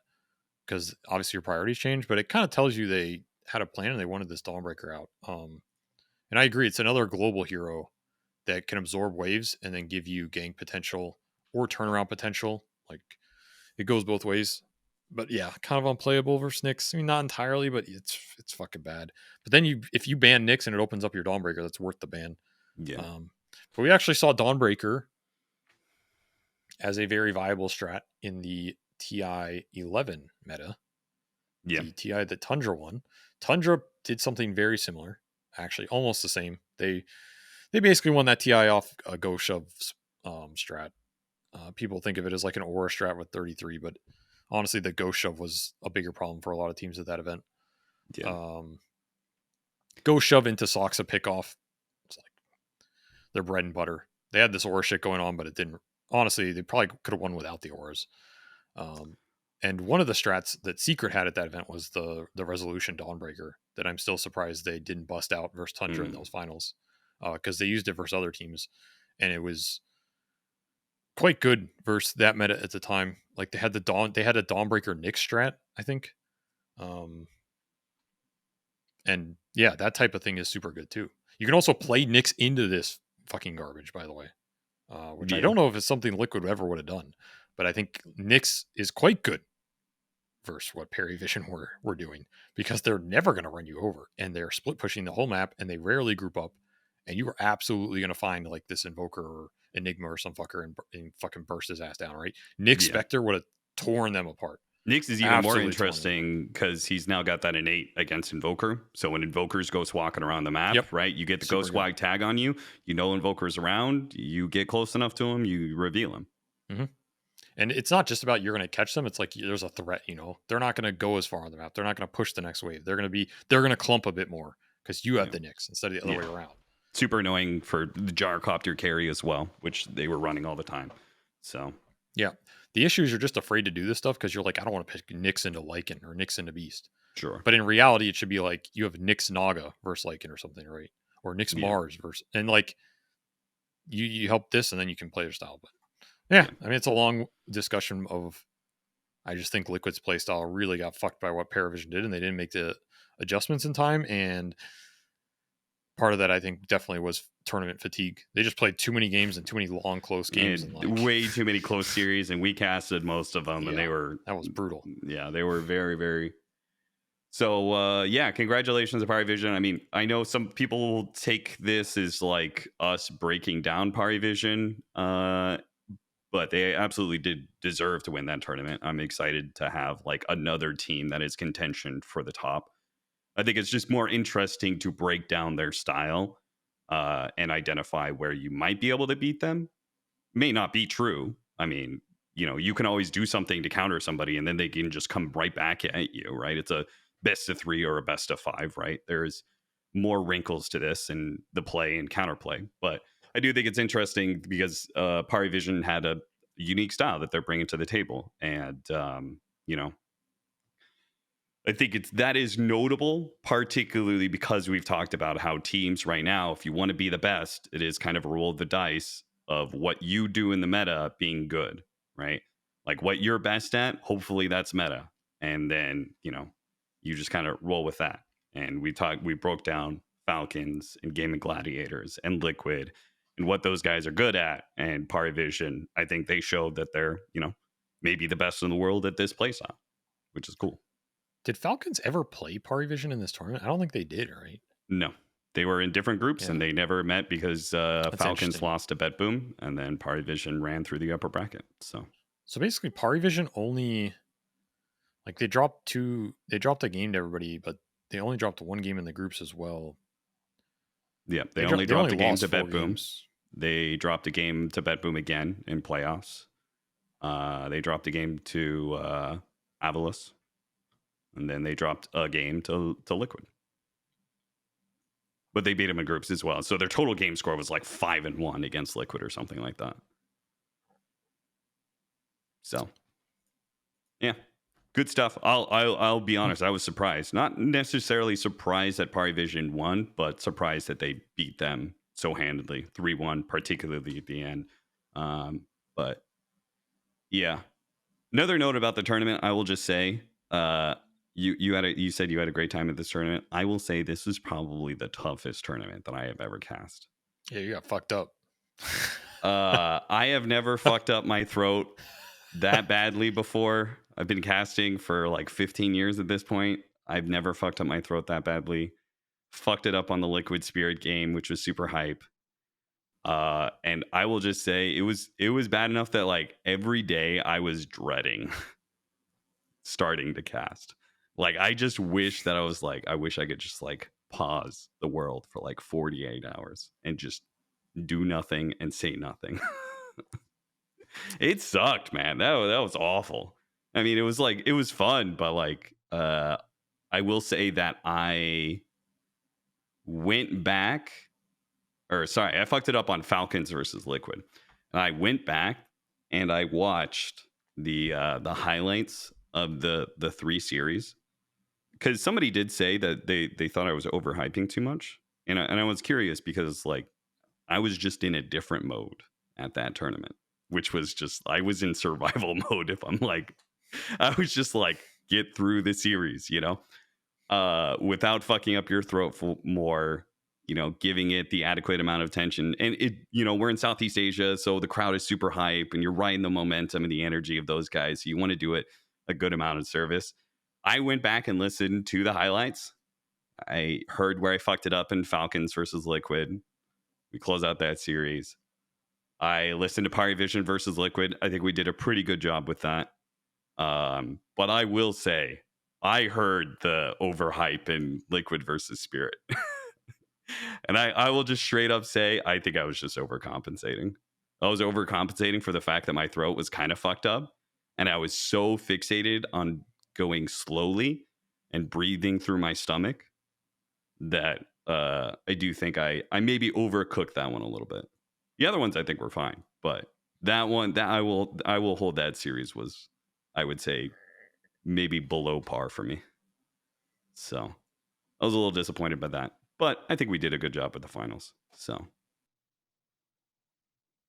Speaker 2: because obviously your priorities change, but it kind of tells you they had a plan and they wanted this Dawnbreaker out. And I agree, it's another global hero that can absorb waves and then give you gank potential or turnaround potential. Like, it goes both ways. But yeah, kind of unplayable versus Nyx. I mean, not entirely, but it's fucking bad. But then if you ban Nyx and it opens up your Dawnbreaker, that's worth the ban.
Speaker 1: Yeah.
Speaker 2: But we actually saw Dawnbreaker as a very viable strat in the TI 11 meta.
Speaker 1: Yeah.
Speaker 2: The TI that Tundra won. Tundra did something very similar, actually, almost the same. They basically won that TI off a Go Shove strat. People think of it as like an Aura strat with 33, but honestly, the Go Shove was a bigger problem for a lot of teams at that event.
Speaker 1: Yeah.
Speaker 2: Go Shove into Soxa pickoff. It's like their bread and butter. They had this Aura shit going on, but it didn't. Honestly, they probably could have won without the Auras. And one of the strats that Secret had at that event was the Resolution Dawnbreaker that I'm still surprised they didn't bust out versus Tundra in those finals, because they used it versus other teams, and it was quite good versus that meta at the time. Like they had a Dawnbreaker Nyx strat, I think, and yeah, that type of thing is super good too. You can also play Nyx into this fucking garbage, by the way, which I
Speaker 1: Yeah.
Speaker 2: don't know if it's something Liquid ever would have done, but I think Nyx is quite good versus what Perry Vision were doing, because they're never going to run you over and they're split pushing the whole map and they rarely group up, and you are absolutely going to find like this Invoker or Enigma or some fucker and fucking burst his ass down, right? Nick
Speaker 1: Yeah.
Speaker 2: Spectre would have torn them apart.
Speaker 1: Nyx is even more
Speaker 2: Absolutely
Speaker 1: interesting because he's now got that innate against Invoker. So when Invoker's ghost walking around the map,
Speaker 2: Yep.
Speaker 1: right, you get the
Speaker 2: Super
Speaker 1: ghost
Speaker 2: good.
Speaker 1: wag tag on you. You know Invoker's around. You get close enough to him, you reveal him.
Speaker 2: And it's not just about you're going to catch them. It's like there's a threat. They're not going to go as far on the map. They're not going to push the next wave. They're going to clump a bit more because you have the Nyx instead of the other way around.
Speaker 1: Super annoying for the Gyrocopter carry as well, which they were running all the time. So
Speaker 2: yeah, the issue is you're just afraid to do this stuff because you're like, I don't want to pick Nyx into Lycan or Nyx into Beast.
Speaker 1: Sure.
Speaker 2: But in reality, it should be like you have Nyx Naga versus Lycan or something, right? Or Nyx Mars versus, and like you help this and then you can play your style. But yeah, I mean, it's a long discussion of, I just think Liquid's playstyle really got fucked by what Paravision did, and they didn't make the adjustments in time. And part of that, I think, definitely was tournament fatigue. They just played too many games and too many long, close games. And
Speaker 1: way too many close series, and we casted most of them, and
Speaker 2: that was brutal.
Speaker 1: Yeah, they were very, very. So, congratulations to Parivision. I mean, I know some people will take this as like us breaking down Parivision, but they absolutely did deserve to win that tournament. I'm excited to have like another team that is contention for the top. I think it's just more interesting to break down their style and identify where you might be able to beat them. May not be true. I mean, you can always do something to counter somebody and then they can just come right back at you, right? It's a best of 3 or a best of 5, right? There's more wrinkles to this and the play and counterplay. But I do think it's interesting because Parivision had a unique style that they're bringing to the table. And, I think that is notable, particularly because we've talked about how teams right now, if you want to be the best, it is kind of a roll of the dice of what you do in the meta being good, right? Like what you're best at, hopefully that's meta. And then, you just kind of roll with that. And we broke down Falcons and Gaming Gladiators and Liquid and what those guys are good at. And Parivision, I think they showed that they're, maybe the best in the world at this playstyle, which is cool.
Speaker 2: Did Falcons ever play Parivision in this tournament? I don't think they did, right?
Speaker 1: No. They were in different groups and they never met because Falcons lost to Bet Boom and then Parivision ran through the upper bracket. So
Speaker 2: basically Parivision only, like, they dropped a game to everybody, but they only dropped one game in the groups as well.
Speaker 1: Yeah, they only dropped a game to Bet Boom. They dropped a game to Bet Boom again in playoffs. They dropped a game to Avalos. And then they dropped a game to Liquid. But they beat them in groups as well. So their total game score was like 5-1 against Liquid or something like that. So, yeah. Good stuff. I'll be honest. I was surprised. Not necessarily surprised that Parivision won, but surprised that they beat them so handedly, 3-1, particularly at the end. But yeah. Another note about the tournament, I will just say, you said you had a great time at this tournament. I will say this was probably the toughest tournament that I have ever cast.
Speaker 2: Yeah, you got fucked up.
Speaker 1: I have never fucked up my throat that badly before. I've been casting for like 15 years at this point. I've never fucked up my throat that badly. Fucked it up on the Liquid Spirit game, which was super hype. And I will just say it was bad enough that like every day I was dreading starting to cast. Like I just wish that I wish I could just like pause the world for like 48 hours and just do nothing and say nothing. It sucked, man. That was awful. I mean, it was fun, but like I will say that I went back, or sorry, I fucked it up on Falcons versus Liquid. And I went back and I watched the highlights of the 3 series, because somebody did say that they thought I was overhyping too much, and I was curious because like I was just in a different mode at that tournament, which was just I was in survival mode. If I'm like, I was just like get through the series, without fucking up your throat more, giving it the adequate amount of attention. And it, we're in Southeast Asia, so the crowd is super hype, and you're riding the momentum and the energy of those guys. So you want to do it a good amount of service. I went back and listened to the highlights. I heard where I fucked it up in Falcons versus Liquid. We close out that series. I listened to Parivision versus Liquid. I think we did a pretty good job with that. But I will say, I heard the overhype in Liquid versus Spirit. And I will just straight up say, I think I was just overcompensating. I was overcompensating for the fact that my throat was kind of fucked up. And I was so fixated on going slowly and breathing through my stomach that I do think I maybe overcooked that one a little bit. The other ones I think were fine, but that one that I will hold that series was, I would say, maybe below par for me. So I was a little disappointed by that, but I think we did a good job at the finals. So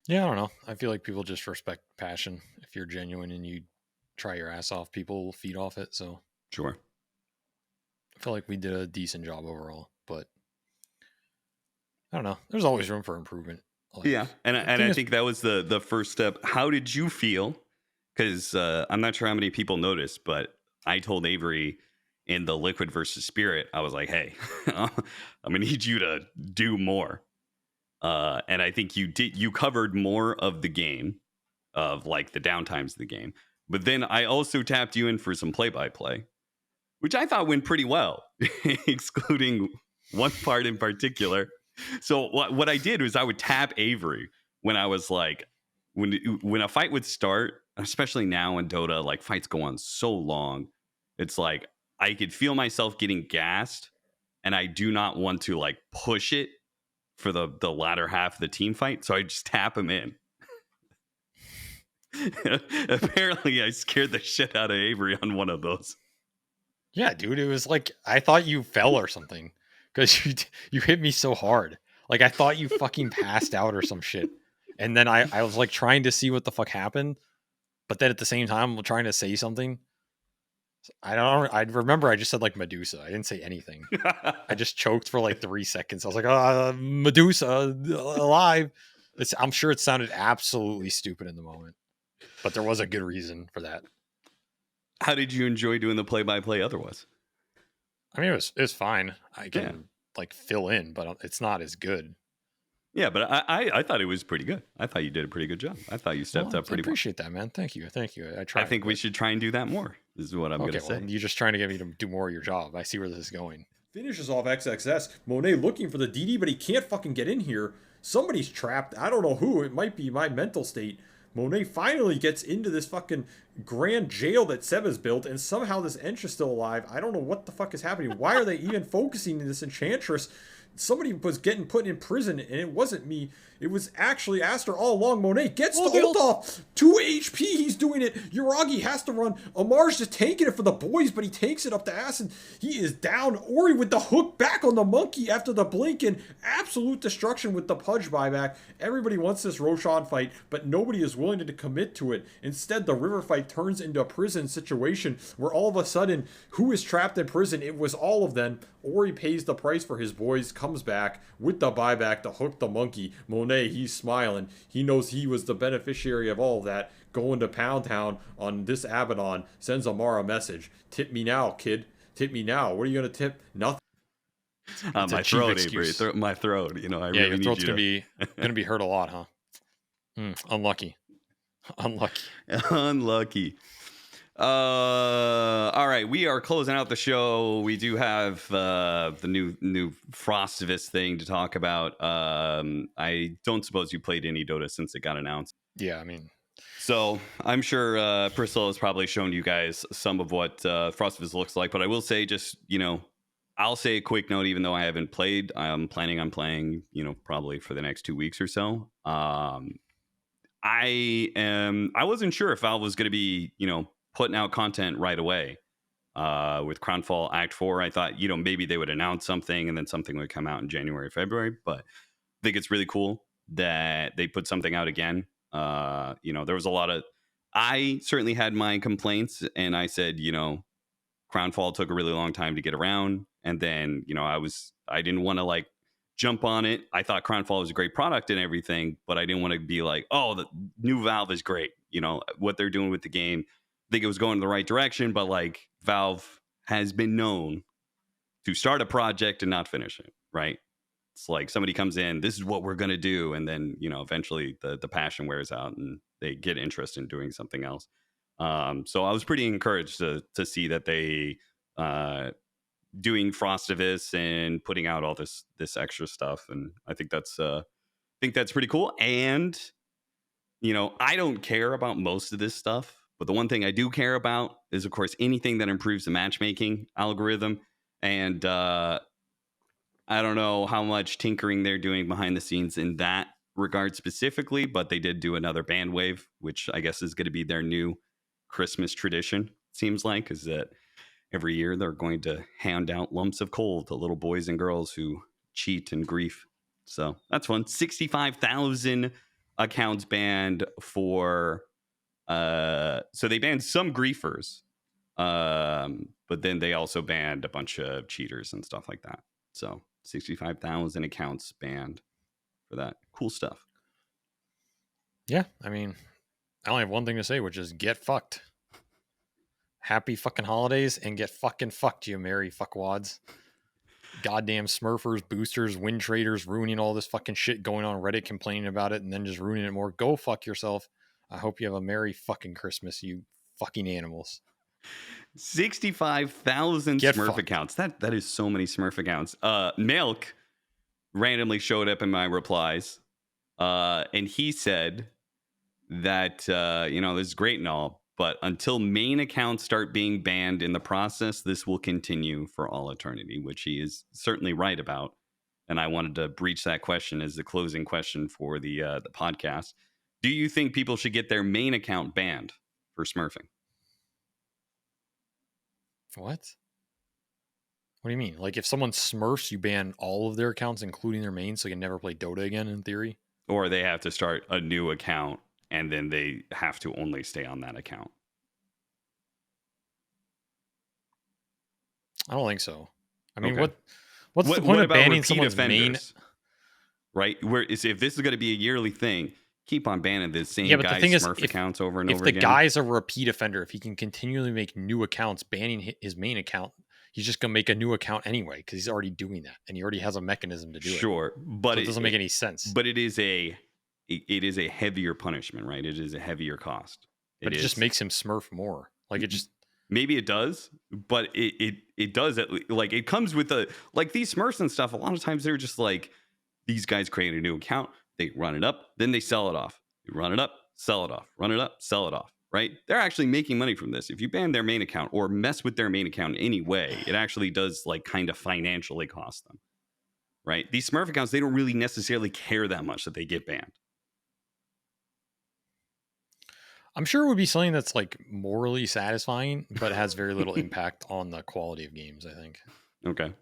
Speaker 2: yeah, I don't know. I feel like people just respect passion. If you're genuine and you try your ass off, people will feed off it. So
Speaker 1: sure.
Speaker 2: I feel like we did a decent job overall, but I don't know. There's always room for improvement.
Speaker 1: Like, yeah, and I think that was the first step. How did you feel? Because I'm not sure how many people noticed, but I told Avery in the Liquid versus Spirit, I was like, hey, I'm gonna need you to do more. And I think you covered more of the game, of like the downtimes of the game. But then I also tapped you in for some play-by-play, which I thought went pretty well, excluding one part in particular. So what I did was I would tap Avery when I was like, when a fight would start, especially now in Dota, like fights go on so long. It's like I could feel myself getting gassed, and I do not want to like push it for the latter half of the team fight. So I just tap him in. Apparently I scared the shit out of Avery on one of those.
Speaker 2: Yeah, dude, it was like I thought you fell or something, because you hit me so hard. Like I thought you fucking passed out or some shit. And then I was like trying to see what the fuck happened, but then at the same time I'm trying to say something. I remember I just said like Medusa. I didn't say anything. I just choked for like 3 seconds. I was like, Medusa alive. I'm sure it sounded absolutely stupid in the moment, but there was a good reason for that.
Speaker 1: How did you enjoy doing the play-by-play otherwise?
Speaker 2: I mean, it was fine. I can like fill in, but it's not as good.
Speaker 1: Yeah, but I thought it was pretty good. I thought you did a pretty good job. I thought you stepped up pretty
Speaker 2: much. I appreciate that, man. Thank you.
Speaker 1: I think we should try and do that more, is what I'm going to say.
Speaker 2: You're just trying to get me to do more of your job. I see where this is going.
Speaker 3: Finishes off XXS. Monet looking for the DD, but he can't fucking get in here. Somebody's trapped. I don't know who. It might be my mental state. Monet finally gets into this fucking grand jail that Seba's built, and somehow this Entra's still alive. I don't know what the fuck is happening. Why are they even focusing on this Enchantress? Somebody was getting put in prison, and it wasn't me. It was actually Aster all along. Monet gets
Speaker 2: Oh,
Speaker 3: the ult off. 2 HP, he's doing it. Uragi has to run. Amar's just taking it for the boys, but he takes it up to Ass, and he is down. Ori with the hook back on the monkey after the blink, and absolute destruction with the Pudge buyback. Everybody wants this Roshan fight, but nobody is willing to commit to it. Instead, the river fight turns into a prison situation where all of a sudden, who is trapped in prison? It was all of them. Ori pays the price for his boys, comes back with the buyback to hook the monkey. Monet, he's smiling. He knows he was the beneficiary of all of that. Going to Pound Town on this Abaddon, sends Amar a message. Tip me now, kid. Tip me now. What are you going to tip? Nothing.
Speaker 1: My throat, Avery. My throat. You know, I really
Speaker 2: your throat's
Speaker 1: need
Speaker 2: gonna be hurt a lot, huh? Unlucky.
Speaker 1: Unlucky. All right, we are closing out the show. We do have the new Frostivus thing to talk about. I don't suppose you played any Dota since it got announced.
Speaker 2: Yeah, I mean,
Speaker 1: so I'm sure Priscilla has probably shown you guys some of what Frostivus looks like. But I will say, just I'll say a quick note. Even though I haven't played, I'm planning on playing. Probably for the next 2 weeks or so. I wasn't sure if Valve was going to be putting out content right away with Crownfall Act 4. I thought, maybe they would announce something and then something would come out in January, February. But I think it's really cool that they put something out again. There was a lot of, I certainly had my complaints, and I said, Crownfall took a really long time to get around. And then, I didn't want to jump on it. I thought Crownfall was a great product and everything, but I didn't want to be like, oh, the new Valve is great. What they're doing with the game. I think it was going in the right direction, but Valve has been known to start a project and not finish it, right? It's like somebody comes in, this is what we're going to do. And then, eventually the passion wears out and they get interested in doing something else. So I was pretty encouraged to see that they doing Frostivus and putting out all this extra stuff. And I think that's pretty cool. And, I don't care about most of this stuff. But the one thing I do care about is, of course, anything that improves the matchmaking algorithm. And I don't know how much tinkering they're doing behind the scenes in that regard specifically, but they did do another band wave, which I guess is going to be their new Christmas tradition, seems like, is that every year they're going to hand out lumps of coal to little boys and girls who cheat and grief. So that's fun. 65,000 accounts banned for... so they banned some griefers, but then they also banned a bunch of cheaters and stuff like that. So 65,000 accounts banned for that. Cool stuff.
Speaker 2: Yeah, I mean, I only have one thing to say, which is get fucked. Happy fucking holidays and get fucking fucked, you merry fuckwads. Goddamn smurfers, boosters, win traders, ruining all this fucking shit, going on Reddit complaining about it and then just ruining it more. Go fuck yourself. I hope you have a merry fucking Christmas, you fucking animals.
Speaker 1: 65,000 Smurf fucked. Accounts. That is so many Smurf accounts. Milk randomly showed up in my replies, and he said that this is great and all, but until main accounts start being banned in the process, this will continue for all eternity, which he is certainly right about. And I wanted to breach that question as the closing question for the podcast. Do you think people should get their main account banned for smurfing?
Speaker 2: What? What do you mean? Like if someone smurfs, you ban all of their accounts, including their main, so you can never play Dota again, in theory?
Speaker 1: Or they have to start a new account, and then they have to only stay on that account?
Speaker 2: I don't think so. I mean,
Speaker 1: okay.
Speaker 2: what's the point of banning someone's
Speaker 1: offenders? Right? If this is going to be a yearly thing, keep on banning the same
Speaker 2: but
Speaker 1: guys'
Speaker 2: the thing
Speaker 1: Smurf
Speaker 2: is,
Speaker 1: accounts over and over
Speaker 2: again. If the guy's a repeat offender, if he can continually make new accounts, banning his main account, he's just going to make a new account anyway because he's already doing that, and he already has a mechanism to do it.
Speaker 1: Sure, but
Speaker 2: so it doesn't make any sense.
Speaker 1: But it is a heavier punishment, right? It is a heavier cost.
Speaker 2: But it just makes him smurf more. Like it just...
Speaker 1: Maybe it does, but it does. It comes with these Smurfs and stuff. A lot of times they're just like, these guys create a new account, they run it up, then they sell it off. You run it up, sell it off, run it up, sell it off, right? They're actually making money from this. If you ban their main account or mess with their main account in any way, it actually does kind of financially cost them, right? These Smurf accounts, they don't really necessarily care that much that they get banned.
Speaker 2: I'm sure it would be something that's like morally satisfying, but has very little impact on the quality of games, I think.
Speaker 1: Okay.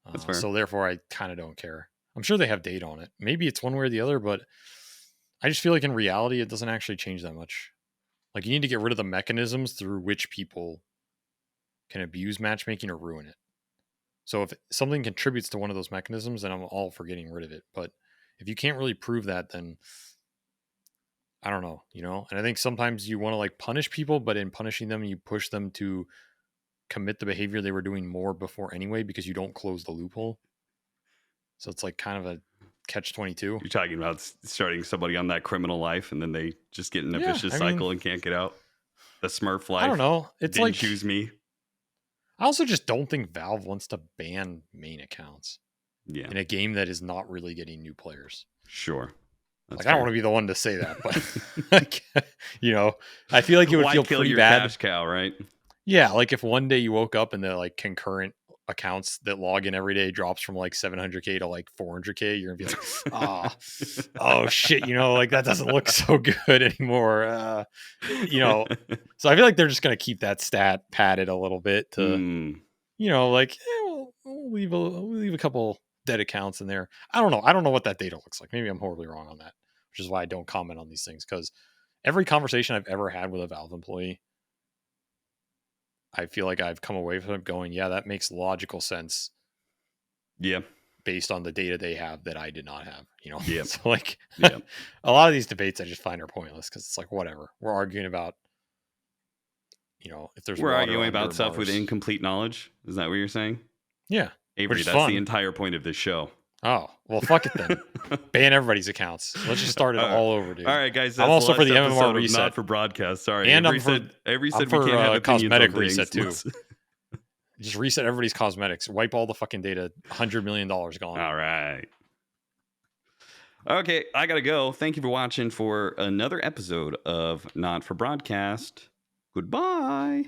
Speaker 1: That's fair.
Speaker 2: So therefore, I kind of don't care. I'm sure they have data on it. Maybe it's one way or the other, but I just feel like in reality, it doesn't actually change that much. Like, you need to get rid of the mechanisms through which people can abuse matchmaking or ruin it. So if something contributes to one of those mechanisms, then I'm all for getting rid of it. But if you can't really prove that, then I don't know, And I think sometimes you want to like punish people, but in punishing them, you push them to commit the behavior they were doing more before anyway, because you don't close the loophole. So it's like kind of a catch-22.
Speaker 1: You're talking about starting somebody on that criminal life, and then they just get in a vicious cycle and can't get out. The Smurf life.
Speaker 2: I don't know. It's
Speaker 1: didn't
Speaker 2: like,
Speaker 1: choose me.
Speaker 2: I also just don't think Valve wants to ban main accounts in a game that is not really getting new players.
Speaker 1: Sure.
Speaker 2: That's I don't want to be the one to say that, but like, I feel like it would feel pretty bad.
Speaker 1: Cash cow, right?
Speaker 2: Yeah, like if one day you woke up and the like concurrent accounts that log in every day drops from like 700K to like 400K, you're gonna be like, oh shit, like that doesn't look so good anymore. So I feel like they're just gonna keep that stat padded a little bit to, like we'll leave a couple dead accounts in there. I don't know what that data looks like. Maybe I'm horribly wrong on that, which is why I don't comment on these things, because every conversation I've ever had with a Valve employee, I feel like I've come away from it going, yeah, that makes logical sense.
Speaker 1: Yeah.
Speaker 2: Based on the data they have that I did not have,
Speaker 1: Yeah.
Speaker 2: So like a lot of these debates I just find are pointless, because it's like, whatever. We're arguing about, if there's
Speaker 1: We're arguing about stuff
Speaker 2: Mars.
Speaker 1: with incomplete knowledge. Is that what you're saying?
Speaker 2: Yeah.
Speaker 1: Avery, that's the entire point of this show.
Speaker 2: Oh, well, fuck it then. Ban everybody's accounts. Let's just start it all over, dude.
Speaker 1: All right, guys.
Speaker 2: I'm also for the MMR reset.
Speaker 1: Not for broadcast. Sorry.
Speaker 2: And
Speaker 1: Avery said we can't have
Speaker 2: cosmetic reset too. Just reset everybody's cosmetics. Wipe all the fucking data. $100 million gone.
Speaker 1: All right. Okay, I gotta go. Thank you for watching for another episode of Not for Broadcast. Goodbye.